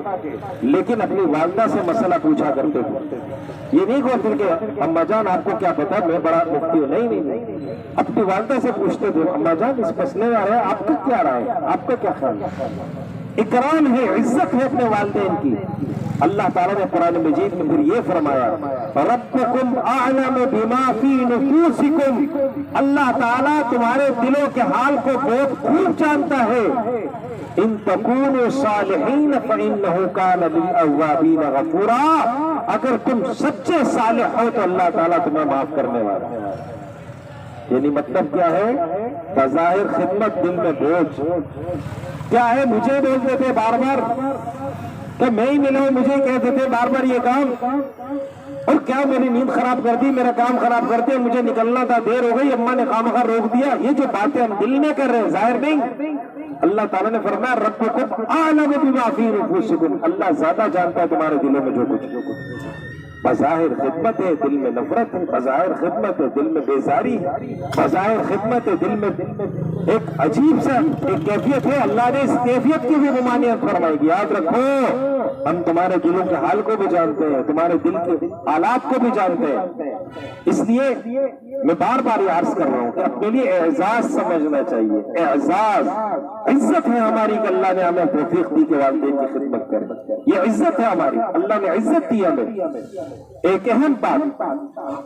لیکن اپنی والدہ سے مسئلہ پوچھا کرتے تھے. یہ نہیں کہتے کہ اماں جان آپ کو کیا پتا میں بڑا مفتی ہوں، نہیں، اپنی والدہ سے پوچھتے تھے اماں جان اس مسئلے میں ہے آپ کا کیا رائے ہے، آپ کا کیا خیال ہے. اکرام ہے، عزت ہے اپنے والدین کی. اللہ تعالیٰ نے قرآن مجید میں پھر یہ فرمایا ربکم اعلم بما فی نفوسکم، اللہ تعالیٰ تمہارے دلوں کے حال کو بہت خوب جانتا ہے. ان تکونوا صالحین فانہ کان للأوابین غفورا، اگر تم سچے صالح ہو تو اللہ تعالیٰ تمہیں معاف کرنے والا ہے. یعنی مطلب کیا ہے؟ بظاہر خدمت، دل میں بوجھ کیا ہے؟ مجھے بولتے تھے بار بار کہ میں ہی ملا ہوں، مجھے کہتے تھے بار بار یہ کام، اور کیا میری نیند خراب کر دی، میرا کام خراب کرتے، مجھے نکلنا تھا، دیر ہو گئی، اماں نے خامخواہ روک دیا. یہ جو باتیں ہم دل میں کر رہے ہیں ظاہر نہیں. اللہ تعالیٰ نے فرمایا ربکم اعلم بما فی نفوسکم، اللہ زیادہ جانتا ہے تمہارے دلوں میں جو کچھ. بظاہر خدمت ہے، دل میں نفرت ہے، بظاہر خدمت ہے، دل میں بیزاری ہے، بظاہر خدمت ہے، دل میں ایک عجیب سا ایک کیفیت ہے. اللہ نے اس کیفیت کی بھی ممانعت فرمائی گی. یاد رکھو ہم تمہارے دلوں کے حال کو بھی جانتے ہیں، تمہارے دل کے حالات کو بھی جانتے ہیں. اس لیے میں بار بار یہ عرض کر رہا ہوں کہ اپنے لیے اعزاز سمجھنا چاہیے. اعزاز عزت ہے ہماری کہ اللہ نے ہمیں توفیق دی کہ والدین کی خدمت کریں. یہ عزت ہے ہماری، اللہ نے عزت دی ہمیں. ایک اہم بات،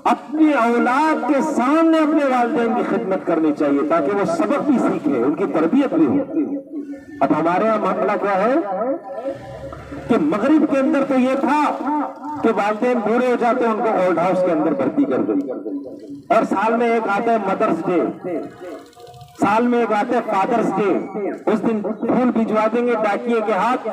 اپنی اولاد کے سامنے اپنے والدین کی خدمت کرنی چاہیے تاکہ وہ سبق بھی سیکھے، ان کی تربیت بھی ہو۔ اب ہمارے یہاں معاملہ کیا ہے کہ مغرب کے اندر تو یہ تھا کہ والدین بوڑھے ہو جاتے ہیں ان کو اولڈ ہاؤس کے اندر بھرتی کر دیں، اور سال میں ایک آتا ہے مدرس ڈے، سال میں ایک آتا ہے فادرس ڈے، اس دن پھول بھجوا دیں گے ڈاکیے کے ہاتھ،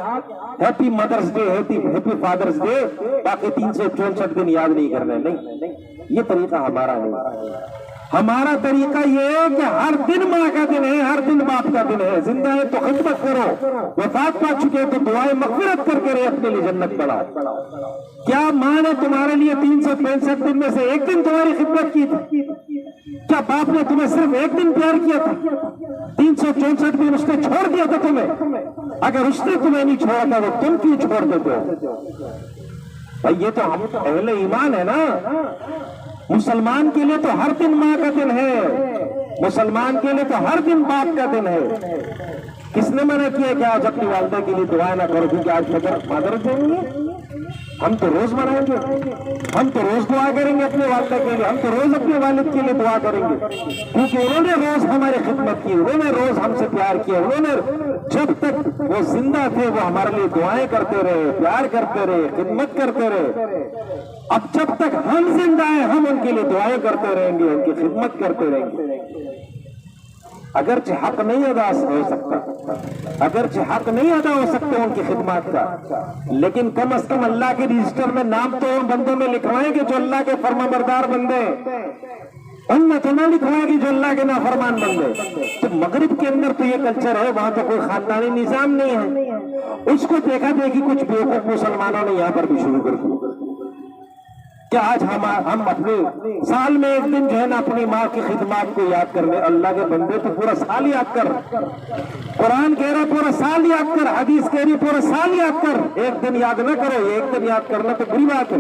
ہیپی مدرس ڈے، ہیپی فادرس ڈے، باقی 364 دن یاد نہیں کرنا۔ نہیں، یہ طریقہ ہمارا نہیں۔ ہمارا طریقہ یہ ہے کہ ہر دن ماں کا دن ہے، ہر دن باپ کا دن ہے، زندہ ہے تو خدمت کرو، وفات پا چکے تو دعائیں مغفرت کر کے رہے، اپنے لیے جنت بڑھاؤ۔ کیا ماں نے تمہارے لیے 365 دن میں سے ایک دن تمہاری خدمت کی تھی؟ کیا باپ نے تمہیں صرف ایک دن پیار کیا تھا؟ 364 دن اس نے چھوڑ دیا تھا تمہیں؟ اگر اس نے تمہیں نہیں چھوڑا تھا تو تم کیوں چھوڑ دیتے ہو؟ بھائی یہ تو ہم اہل ایمان ہے نا۔ مسلمان کے لیے تو ہر دن ماں کا دن ہے، مسلمان کے لیے تو ہر دن باپ کا دن ہے۔ کس نے منع کیا کہ آج اپنی والدہ کے لیے دعا نہ کرو کیونکہ آج فادرس ڈے ہے؟ ہم تو روز منائیں گے، ہم تو روز دعا کریں گے اپنے والدہ کے لیے، ہم تو روز اپنے والد کے لیے دعا کریں گے، کیونکہ انہوں نے روز ہماری خدمت کی، انہوں نے روز ہم سے پیار کیا، انہوں نے جب تک وہ زندہ تھے وہ ہمارے لیے دعائیں کرتے رہے، پیار کرتے رہے، خدمت کرتے رہے۔ اب جب تک ہم زندہ ہیں ہم ان کے لیے دعائیں کرتے رہیں گے، ان کی خدمت کرتے رہیں گے۔ اگرچہ حق نہیں ادا ہو سکتا، اگرچہ حق نہیں ادا ہو سکتے ان کی خدمات کا، لیکن کم از کم اللہ کے رجسٹر میں نام تو ان بندوں میں لکھوائیں گے جو اللہ کے فرما بردار بندے، ان میں تو نہ لکھوائیں گے جو اللہ کے نافرمان بندے۔ تو مغرب کے اندر تو یہ کلچر ہے، وہاں تو کوئی خاندانی نظام نہیں ہے، اس کو دیکھا دیکھی کچھ بیوقوف مسلمانوں نے یہاں پر بھی شروع کر دیا کہ آج ہم اپنے سال میں ایک دن جو ہے نا اپنی ماں کی خدمات کو یاد کرنے۔ اللہ کے بندے تو پورا سال یاد کر، قرآن کہہ رہا پورا سال یاد کر، حدیث کہہ رہی پورا سال یاد کر، ایک دن یاد نہ کرو۔ ایک دن یاد کرنا تو بری بات ہے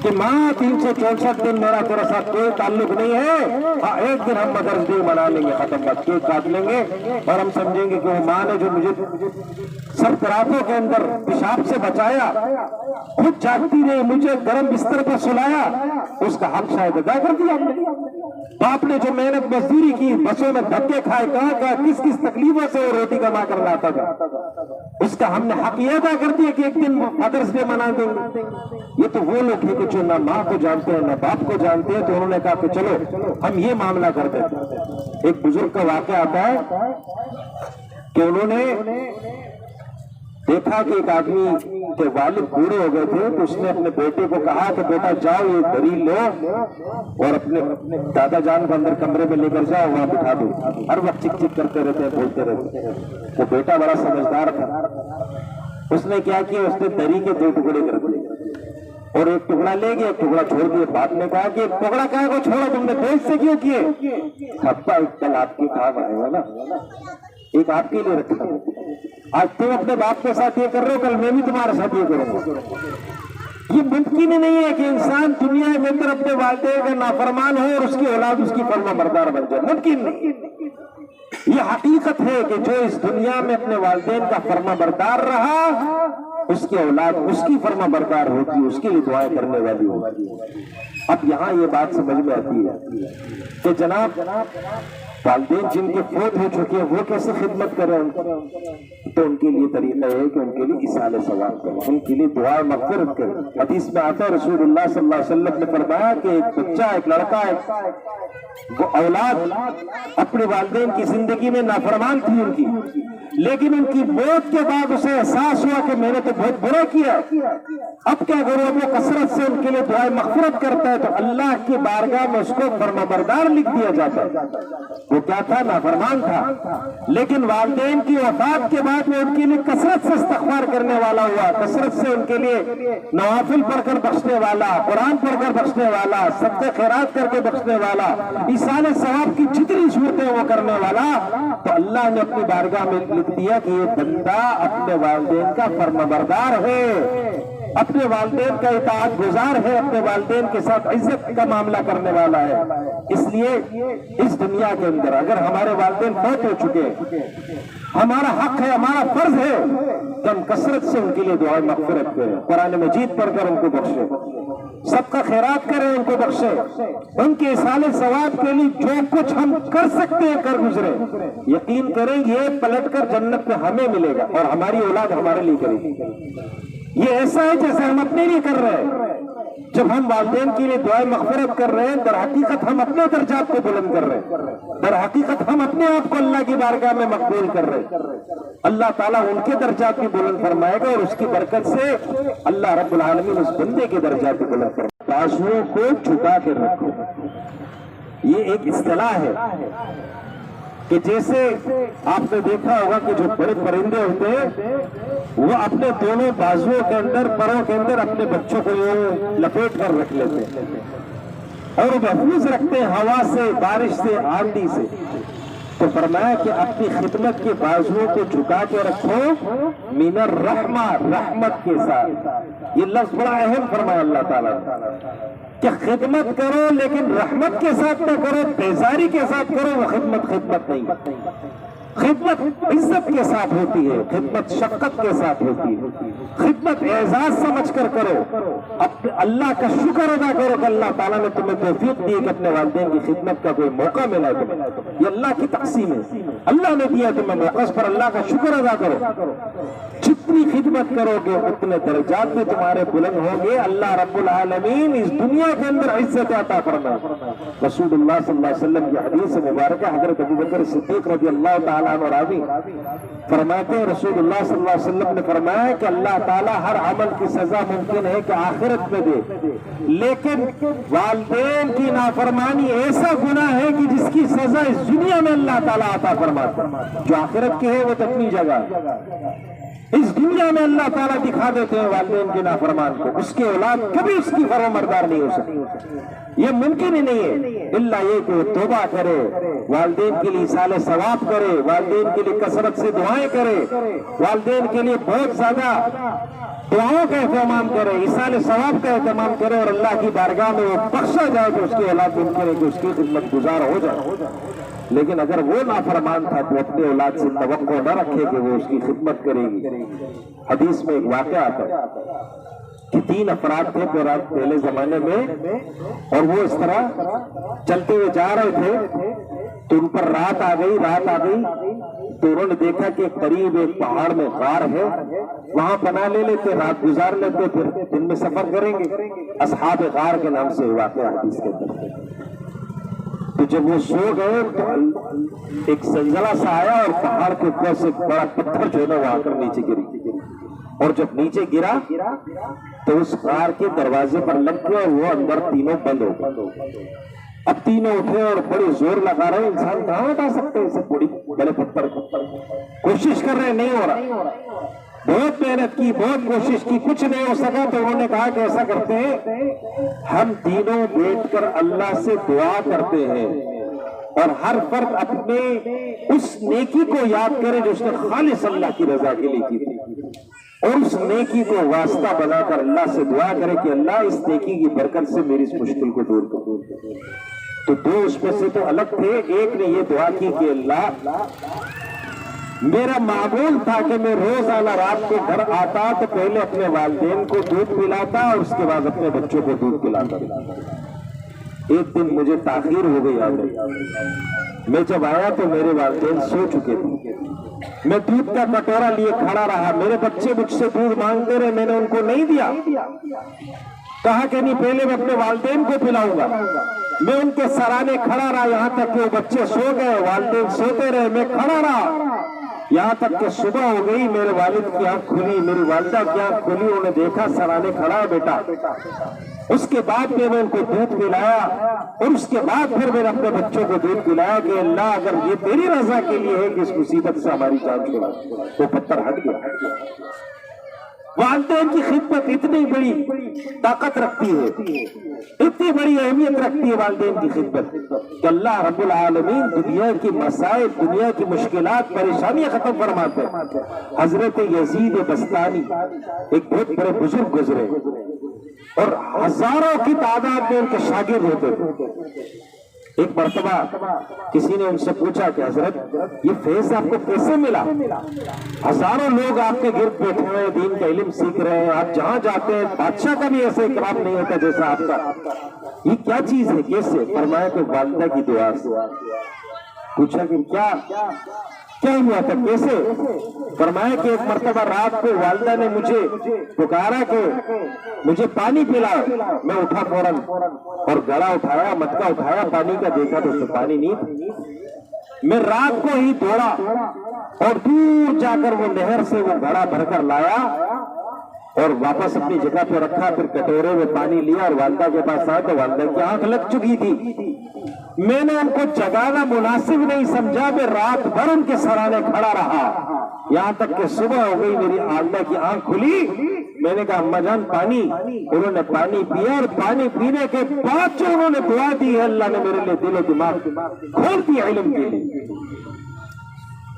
کہ ماں 364 دن میرا تیرا ساتھ کوئی تعلق نہیں ہے، ہاں ایک دن ہم مدرس ڈے منا لیں گے، ختم بات، کیک کاٹ لیں گے اور ہم سمجھیں گے کہ وہ ماں نے جو مجھے سب راتوں کے اندر پیشاب سے بچایا، خود جاگتی رہی، مجھے گرم بستر پر سلایا، اس کا حق شاید ادا کر دیا ہم نے۔ باپ نے جو محنت مزدوری کی، بسوں میں دھکے کھائے، کہاں کس کس تکلیفوں سے وہ روٹی کما کر لاتا تھا، اس کا ہم نے حق یہ ادا کر دیا کہ ایک دن فادرس ڈے منا دیں گے۔ یہ تو وہ لوگ ہیں کہ جو نہ ماں کو جانتے ہیں نہ باپ کو جانتے ہیں، تو انہوں نے کہا کہ چلو ہم یہ معاملہ کرتے ہیں۔ ایک بزرگ کا واقعہ آتا ہے کہ انہوں نے دیکھا کہ ایک آدمی کے والد بوڑھے ہو گئے تھے، تو اس نے اپنے بیٹے کو کہا کہ بیٹا جاؤ یہ دلیل لو اور اپنے دادا جان کو اندر کمرے میں لے کر جاؤ، وہاں بٹھا دو۔ ہر وقت چک چک کرتے رہتے ہیں، بولتے رہتے ہیں۔ وہ بیٹا بڑا سمجھدار تھا، اس نے کیا کیا، اس نے دری کے 2 ٹکڑے کر دیے اور ایک ٹکڑا لے گیا، ایک ٹکڑا چھوڑ دیا۔ باپ نے کہا کہ ایک ٹکڑا کہا کو چھوڑا، تم نے دیش سے کیوں کیے؟ ابا ایک کل آپ کے کام آئے گا نا، ایک آپ کے لیے رکھا، آج تم اپنے باپ کے ساتھ یہ کر رہے ہو، کل میں بھی تمہارے ساتھ یہ کروں گا۔ یہ ممکن ہی نہیں ہے کہ انسان دنیا کے اندر اپنے والدین کا نافرمان ہو اور اس کی اولاد اس کی فرما بردار بن جائے، ممکن نہیں۔ یہ حقیقت ہے کہ جو اس دنیا میں اپنے والدین کا فرما بردار رہا، اس کی اولاد اس کی فرما بردار ہوتی، اس کے لیے دعائیں کرنے والی ہوتی۔ اب یہاں یہ بات سمجھ میں آتی ہے کہ جناب والدین جن کے فوت ہو چکے ہیں وہ کیسے خدمت کریں، تو ان کے لیے طریقہ ہے کہ ان کے لیے اصال ثواب کریں، ان کے لیے دعا مغفرت کریں۔ حدیث میں آتا ہے رسول اللہ صلی اللہ علیہ وسلم نے فرمایا کہ ایک بچہ، ایک لڑکا ہے، وہ اولاد اپنے والدین کی زندگی میں نافرمان تھی ان کی، لیکن ان کی موت کے بعد اسے احساس ہوا کہ میں نے تو بہت برا کیا، اب کیا کروں؟ وہ کثرت سے ان کے لیے دعائیں مغفرت کرتا ہے تو اللہ کی بارگاہ میں اس کو فرما بردار لکھ دیا جاتا ہے۔ وہ کیا تھا؟ نافرمان تھا، لیکن والدین کی وفات کے بعد وہ ان کے لیے کثرت سے استغفار کرنے والا ہوا، کثرت سے ان کے لیے نوافل پڑھ کر بخشنے والا، قرآن پڑھ کر بخشنے والا، صدقے خیرات کر کے بخشنے والا، ایصال ثواب کی جتنی صورتیں وہ کرنے والا، تو اللہ نے اپنی بارگاہ میں لکھ دیا کہ یہ بندہ اپنے والدین کا فرما بردار ہے، اپنے والدین کا اطاعت گزار ہے، اپنے والدین کے ساتھ عزت کا معاملہ کرنے والا ہے۔ اس لیے اس دنیا کے اندر اگر ہمارے والدین فوت ہو چکے، ہمارا حق ہے، ہمارا فرض ہے دم کثرت سے ان کے لیے دعائیں مغفرت کریں، قرآن مجید پڑھ کر ان کو بخشے، سب کا خیرات کریں، ان کو بخشے، ان کے اصال ثواب کے لیے جو کچھ ہم کر سکتے ہیں کر گزرے، یقین کریں یہ پلٹ کر جنت میں ہمیں ملے گا اور ہماری اولاد ہمارے لیے کرے گی۔ یہ ایسا ہے جیسے ہم اپنے لیے کر رہے ہیں۔ جب ہم والدین کے لیے دعائیں مغفرت کر رہے ہیں، در حقیقت ہم اپنے درجات کو بلند کر رہے ہیں، در حقیقت ہم اپنے آپ کو اللہ کی بارگاہ میں مقبول کر رہے ہیں۔ اللہ تعالیٰ ان کے درجات بھی بلند فرمائے گا اور اس کی برکت سے اللہ رب العالمین اس بندے کے درجات بھی بلند فرمائے گا۔ بازوؤں کو جھکا کے رکھو، یہ ایک اصطلاح ہے کہ جیسے آپ نے دیکھا ہوگا کہ جو بڑے پرندے ہوتے ہیں وہ اپنے دونوں بازوؤں کے اندر، پروں کے اندر اپنے بچوں کو لپیٹ کر رکھ لیتے ہیں اور وہ محفوظ رکھتے ہیں ہوا سے، بارش سے، آندھی سے۔ تو فرمایا کہ اپنی خدمت کے بازوؤں کو جھکا کے رکھو من الرحمہ، رحمت کے ساتھ۔ یہ لفظ بڑا اہم فرمایا اللہ تعالیٰ کہ خدمت کرو لیکن رحمت کے ساتھ نہ کرو، بیزاری کے ساتھ کرو، وہ خدمت نہیں۔ خدمت عزت کے ساتھ ہوتی ہے، خدمت شفقت کے ساتھ ہوتی ہے، خدمت اعزاز سمجھ کر کرو، اللہ کا شکر ادا کرو کہ اللہ تعالیٰ نے تمہیں توفیق دی کہ اپنے والدین کی خدمت کا کوئی موقع ملا تمہیں، یہ اللہ کی تقسیم ہے، اللہ نے دیا تمہیں موقع، اس پر اللہ کا شکر ادا کرو۔ جتنی خدمت کرو گے اتنے درجات میں تمہارے بلند ہوں گے، اللہ رب العالمین اس دنیا کے اندر عزت عطا فرمائے۔ رسول اللہ صلی اللہ علیہ وسلم کی حدیث مبارکہ حضرت ابوبکر صدیق رضی اللہ تعالیٰ عنہ راوی فرماتے ہیں، رسول اللہ صلی اللہ علیہ وسلم نے فرمایا کہ اللہ تعالیٰ ہر عمل کی سزا ممکن ہے کہ آخرت میں دے، لیکن والدین کی نافرمانی ایسا گناہ ہے کہ جس کی سزا اس دنیا میں اللہ تعالیٰ عطا فرماتا ہے، جو آخرت کی ہے وہ تو اپنی جگہ ہے، اس دنیا میں اللہ تعالیٰ دکھا دیتے ہیں والدین کے نافرمان کو، اس کی اولاد کبھی اس کی فرمانبردار نہیں ہو سکتی، یہ ممکن ہی نہیں ہے، الا یہ کہ وہ توبہ کرے، والدین کے لیے ایصال ثواب کرے، والدین کے لیے کثرت سے دعائیں کرے، والدین کے لیے بہت زیادہ دعاؤں کا اہتمام کرے، ایصال ثواب کا اہتمام کرے اور اللہ کی بارگاہ میں وہ بخشا جائے کہ اس کی اولاد ممکن ہے کہ اس کی خدمت گزار ہو جائے۔ لیکن اگر وہ نافرمان تھا تو اپنے اولاد سے توقع نہ رکھے کہ وہ اس کی خدمت کرے گی۔ حدیث میں ایک واقعہ آتا ہے کہ 3 افراد تھے پہلے زمانے میں، اور وہ اس طرح چلتے ہوئے جا رہے تھے تو ان پر رات آ گئی تو انہوں نے دیکھا کہ قریب ایک پہاڑ میں غار ہے، وہاں پناہ لے لیتے، رات گزار لیتے، پھر دن میں سفر کریں گے۔ اصحاب غار کے نام سے واقعہ حدیث کے اندر۔ تو جب وہ سو گئے تو ایک زلزلہ سا آیا اور پہاڑ کے اوپر سے بڑا پتھر جو ہے نا وہ آ کر نیچے گری، اور جب نیچے گرا تو اس غار کے دروازے پر لگ گیا اور وہ اندر تینوں بند ہو گئے۔ اب تینوں اٹھے اور بڑی زور لگا رہے، انسان کہاں ہٹا سکتے ہیں اسے بڑے پتھر کو، کوشش کر رہے، نہیں ہو رہا، بہت محنت کی، بہت کوشش کی، کچھ نہیں ہو سکا۔ تو انہوں نے کہا کہ ایسا کرتے ہیں، ہم تینوں بیٹھ کر اللہ سے دعا کرتے ہیں اور ہر فرد اپنے اس نیکی کو یاد کرے جو اس نے خالص اللہ کی رضا کے لیے کی تھی، اور اس نیکی کو واسطہ بنا کر اللہ سے دعا کرے کہ اللہ اس نیکی کی برکت سے میری اس مشکل کو دور کر۔ تو 2 اس میں سے تو الگ تھے، ایک نے یہ دعا کی کہ اللہ میرا معمول تھا کہ میں روزانہ رات کو گھر آتا تو پہلے اپنے والدین کو دودھ پلاتا اور اس کے بعد اپنے بچوں کو دودھ پلاتا۔ ایک دن مجھے تاخیر ہو گئی، میں جب آیا تو میرے والدین سو چکے تھے، میں دودھ کا کٹورا لیے کھڑا رہا، میرے بچے مجھ سے دودھ مانگتے رہے، میں نے ان کو نہیں دیا، کہا کہ نہیں پہلے میں اپنے والدین کو پلاؤں گا، میں ان کے سرانے کھڑا رہا یہاں تک کہ وہ بچے سو گئے، والدین سوتے رہے، میں کھڑا رہا یہاں تک کہ صبح ہو گئی، میرے والد کی آنکھ کھلی، میری والدہ کی آنکھ کھلی، انہوں نے دیکھا سرانے کھڑا ہے بیٹا۔ اس کے بعد میں نے ان کو دودھ پلایا اور اس کے بعد پھر میں نے اپنے بچوں کو دودھ پلایا کہ اللہ اگر یہ تیری رضا کے لیے ہے کہ اس مصیبت سے ہماری جان چھڑا، وہ پتھر ہٹ گیا۔ والدین کی خدمت اتنی بڑی طاقت رکھتی ہے، اتنی بڑی اہمیت رکھتی ہے والدین کی خدمت کہ اللہ رب العالمین دنیا کی مسائل، دنیا کی مشکلات، پریشانیاں ختم فرماتے ہیں۔ حضرت یزید بستانی ایک بہت بڑے بزرگ گزرے اور ہزاروں کی تعداد میں ان کے شاگرد ہوتے تھے۔ ایک مرتبہ کسی نے ان سے پوچھا کہ حضرت یہ فیض آپ کو کیسے ملا؟ ہزاروں لوگ آپ کے گرد بیٹھے ہوئے دین کا علم سیکھ رہے ہیں، آپ جہاں جاتے ہیں بادشاہ کا بھی ایسے اکرام نہیں ہوتا جیسا آپ کا، یہ کیا چیز ہے، کیسے؟ فرمایا کہ والدہ کی دعا سے۔ پوچھا کہ کیا ہوا تھا، کیسے؟ فرمایا کہ ایک مرتبہ رات کو والدہ نے مجھے پکارا کہ مجھے پانی پلاؤ، میں اٹھا فوراً اور گڑا اٹھایا، مٹکا اٹھایا، پانی کا دیکھا تو اس میں پانی نہیں تھا۔ میں رات کو ہی دوڑا اور دور جا کر وہ نہر سے وہ گڑا بھر کر لایا اور واپس اپنی جگہ پہ رکھا، پھر کٹورے میں پانی لیا اور والدہ کے پاس آیا تو والدہ کی آنکھ لگ چکی تھی۔ میں نے ان کو جگانا مناسب نہیں سمجھا، میں رات بھر ان کے سرانے کھڑا رہا، یہاں تک کہ صبح ہو گئی، میری والدہ کی آنکھ کھلی۔ میں نے کہا اماں جان پانی، انہوں نے پانی پیا اور پانی پینے کے بعد جو انہوں نے دعا دی ہے، اللہ نے میرے لیے دل و دماغ کھول دیا علم کے لیے۔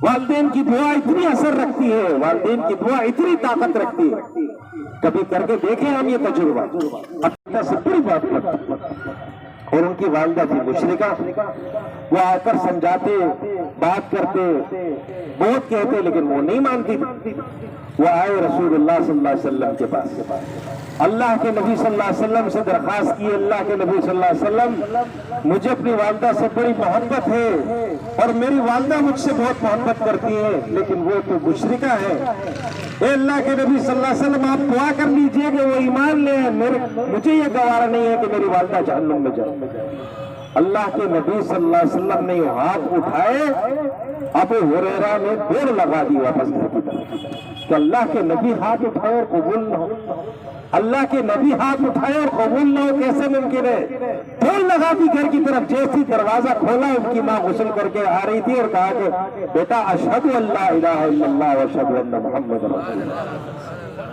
والدین کی دعا اتنی اثر رکھتی ہے، والدین کی دعا اتنی طاقت رکھتی ہے، کبھی کر کے دیکھیں ہم یہ تجربہ۔ اللہ سے بڑی بات اور ان کی والدہ تھی مشرکہ، وہ آ کر سمجھاتے، بات کرتے، بہت کہتے لیکن وہ نہیں مانتی تھی۔ وہ آئے رسول اللہ صلی اللہ علیہ وسلم کے پاس، اللہ کے نبی صلی اللہ علیہ وسلم سے درخواست کی، اللہ کے نبی صلی اللہ علیہ وسلم مجھے اپنی والدہ سے بڑی محبت ہے اور میری والدہ مجھ سے بہت محبت کرتی ہے لیکن وہ تو مشرکہ ہے، اے اللہ کے نبی صلی اللہ علیہ وسلم آپ دعا کر لیجئے کہ وہ ایمان لے، مجھے یہ گوارا نہیں ہے کہ میری والدہ جہنم میں جائے۔ اللہ کے نبی صلی اللہ علیہ وسلم نے ہاتھ اٹھائے، ابو ہریرہ نے دوڑ لگا دی واپس گھر کی طرف کہ اللہ کے نبی ہاتھ اٹھائے اور قبول نہ ہو، اللہ کے نبی ہاتھ اٹھائے اور قبول نہ ہو، کیسے ممکن ہے؟ دوڑ لگا دی گھر کی طرف۔ جیسی دروازہ کھولا ان کی ماں غسل کر کے آ رہی تھی اور کہا کہ بیٹا اشہد ان لا الہ الا اللہ و اشہد ان محمد رسول اللہ۔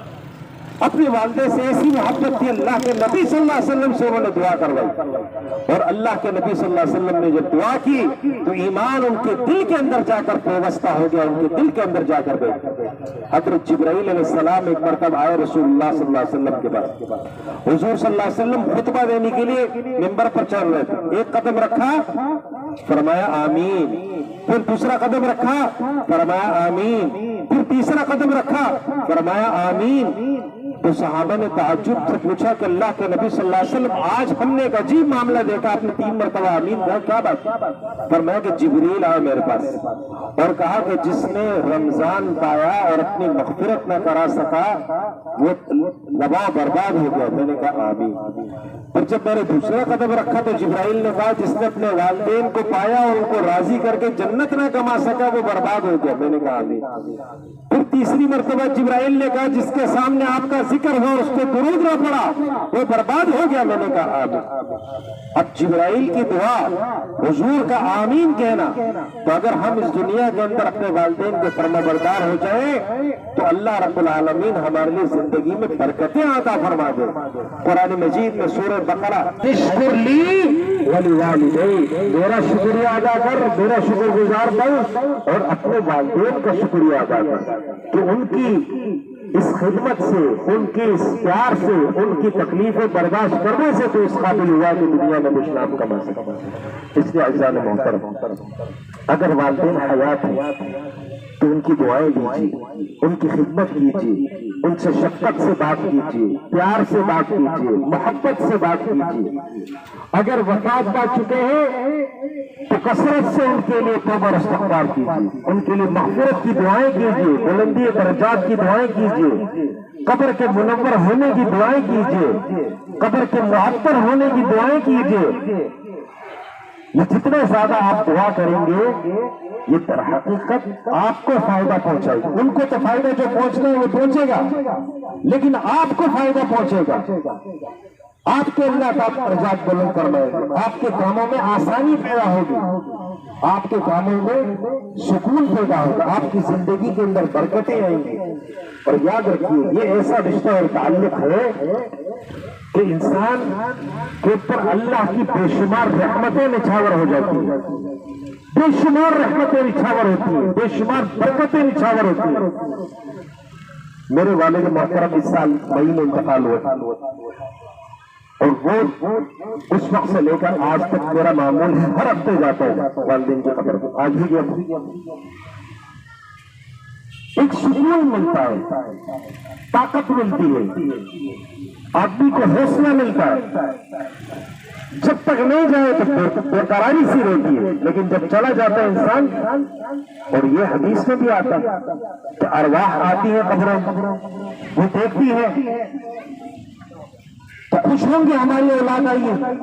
اپنی والدے سے ایسی محبت تھی، اللہ کے نبی صلی اللہ علیہ وسلم سے انہوں نے دعا کروائی اور اللہ کے نبی صلی اللہ علیہ وسلم نے جب دعا کی تو ایمان ان کے دل کے اندر جا کر پیوستہ ہو گیا، ان کے دل کے اندر جا کر بیٹھ گیا۔ حضرت جبرائیل علیہ السلام ایک مرتبہ آئے رسول اللہ صلی اللہ علیہ وسلم کے پاس، حضور صلی اللہ علیہ وسلم خطبہ دینے کے لیے منبر پر چل رہے تھے، ایک قدم رکھا، فرمایا آمین، پھر دوسرا قدم رکھا، فرمایا آمین، پھر تیسرا قدم رکھا، فرمایا آمین۔ تو صحابہ نے تعجب سے پوچھا کہ اللہ کے نبی صلی اللہ علیہ وسلم آج ہم نے ایک عجیب معاملہ دیکھا، آپ نے 3 مرتبہ آمین کہا، کیا بات؟ فرمایا کہ جبریل آئے میرے پاس اور کہا کہ جس نے رمضان پایا اور اپنی مغفرت نہ کرا سکا وہ تباہ برباد ہو گیا۔ میں نے کہا آمین۔ اور جب میں نے دوسرا قدم رکھا تو جبرائیل نے کہا جس نے اپنے والدین کو پایا اور ان کو راضی کر کے جنت نہ کما سکا وہ برباد ہو گیا۔ میں نے کہا آمین۔ پھر تیسری مرتبہ جبرائیل نے کہا جس کے سامنے آپ کا ذکر ہو اور اس کو درود نہ پڑا وہ برباد ہو گیا۔ میں نے کہا آمین۔ اب جبرائیل کی دعا، حضور کا آمین کہنا، تو اگر ہم اس دنیا کے اندر اپنے والدین کے فرما بردار ہو جائیں تو اللہ رب العالمین ہمارے لیے زندگی میں برکتیں عطا فرما دے۔ قرآن مجید میں سورہ بقرہ اشکر لی ولوالدیک، میرا شکریہ ادا کر، میرا شکر گزار بن اور اپنے والدین کا شکریہ ادا کر کہ ان کی اس خدمت سے، ان کی اس پیار سے، ان کی تکلیفیں برداشت کرنے سے تو اس قابل ہوا کہ دنیا میں کچھ نام کما سکتا۔ اس لیے اعزاز محترم، اگر والدین حیات ہیں تو ان کی دعائیں لیجیے، ان کی خدمت کیجیے، ان سے شفقت سے بات کیجیے، پیار سے بات کیجیے، محبت سے بات کیجیے۔ اگر وفات پا چکے ہیں تو کثرت سے ان کے لیے توبہ اور استغفار کیجیے، ان کے لیے مغفرت کی دعائیں کیجیے، بلندی درجات کی دعائیں کیجیے، قبر کے منور ہونے کی دعائیں کیجیے، قبر کے معطر ہونے کی دعائیں کیجیے۔ یہ جتنے زیادہ آپ دعا کریں گے یہ در حقیقت آپ کو فائدہ پہنچائے گا۔ ان کو تو فائدہ جو پہنچنا ہے وہ پہنچے گا لیکن آپ کو فائدہ پہنچے گا، آپ کے اللہ کا درجات بلند فرمائے گا، آپ کے کاموں میں آسانی پیدا ہوگی، آپ کے کاموں میں سکون پیدا ہوگا، آپ کی زندگی کے اندر برکتیں آئیں گی۔ اور یاد رکھیے یہ ایسا رشتہ اور تعلق ہے کہ انسان کے اوپر اللہ کی بے شمار رحمتیں نچھاور ہو جاتی ہیں، بے شمار رحمتیں نچھاور ہوتی ہیں، بے شمار برکتیں نچھاور ہوتی ہیں۔ میرے والد محترم اس سال مئی میں انتقال ہوا، اور وہ اس وقت سے لے کر آج تک میرا معمول ہے، ہر ہفتے جاتا ہے والدین کی قبر پر، آج بھی گیا۔ ایک سکون ملتا ہے، طاقت ملتی ہے، آدمی کو حوصلہ ملتا ہے۔ جب تک نہیں جائے تو برقراری سی رہتی ہے، لیکن جب چلا جاتا ہے انسان، اور یہ حدیث میں بھی آتا ہے کہ ارواح آتی ہے قبروں، وہ دیکھتی ہے تو خوش ہوں گے ہماری اولاد آئی ہے،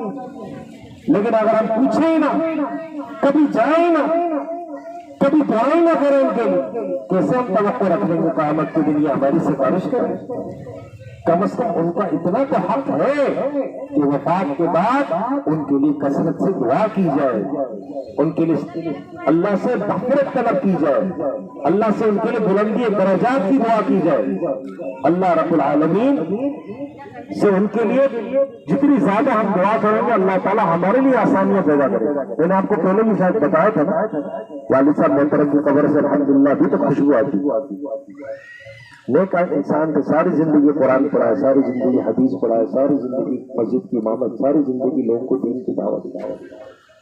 لیکن اگر ہم پوچھیں ہی نہ، کبھی جائیں نہ، کبھی دعائیں نہ کریں ان کے لیے، کیسے ہم توقع رکھ لیں گے قیامت کے دن یہ ہماری سفارش کریں؟ کم از کم ان کا اتنا تو حق ہے کہ وفات کے بعد ان کے لیے کثرت سے دعا کی جائے، ان کے لیے اللہ سے مغفرت طلب کی جائے، اللہ سے ان کے لیے بلندی درجات کی دعا کی جائے۔ اللہ رب العالمین سے ان کے لیے جتنی زیادہ ہم دعا کریں گے، اللہ تعالیٰ ہمارے لیے آسانیاں پیدا کرے گا۔ میں نے آپ کو پہلے بھی شاید بتایا تھا نا، والد صاحب محترم کی قبر سے الحمدللہ ابھی تک خوشبو آتی۔ نیک انسان تو ساری زندگی قرآن پڑھا ہے، ساری زندگی حدیث پڑھا ہے، ساری زندگی مسجد کی امامت، ساری زندگی لوگوں کو دین کی دعوت دی،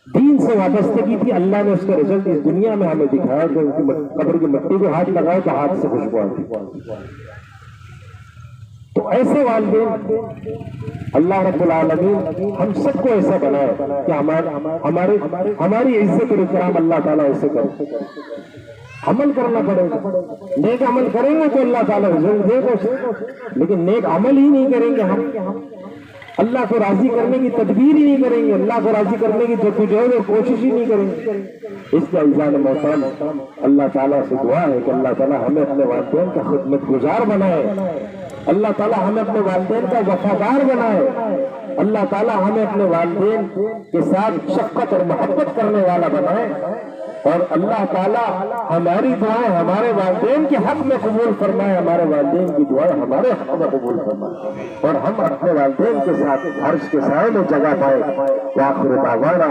دین سے وابستگی تھی۔ اللہ نے اس کا رزلٹ اس دنیا میں ہمیں دکھایا کہ ان کی قبر کی مٹی کو ہاتھ لگاؤ تو ہاتھ سے خوشبو آتی۔ تو ایسے والدین اللہ رب العالمین ہم سب کو ایسا بنائے کہ ہماری عزت اور اکرام اللہ تعالیٰ ایسے کرے۔ عمل کرنا پڑے گا، نیک عمل کریں گے تو اللہ تعالیٰ رزق دے گا، لیکن نیک عمل ہی نہیں کریں گے، ہم اللہ کو راضی کرنے کی تدبیر ہی نہیں کریں گے، اللہ کو راضی کرنے کی کوشش ہی نہیں کریں گے۔ اس لیے عزیزان محترم، اللہ تعالیٰ سے دعا ہے کہ اللہ تعالیٰ ہمیں اپنے والدین کا خدمت گزار بنائے، اللہ تعالیٰ ہمیں اپنے والدین کا وفادار بنائے، اللہ تعالیٰ ہمیں اپنے والدین کے ساتھ شفقت اور محبت کرنے والا بنائے، اور اللہ تعالیٰ ہماری دعائیں ہمارے والدین کے حق میں قبول فرمائے، ہمارے والدین کی دعائیں ہمارے حق میں قبول فرمائے، اور ہم اپنے والدین کے ساتھ عرش کے سائے میں جگہ پائے۔ وآخر دعوانا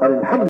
الحمد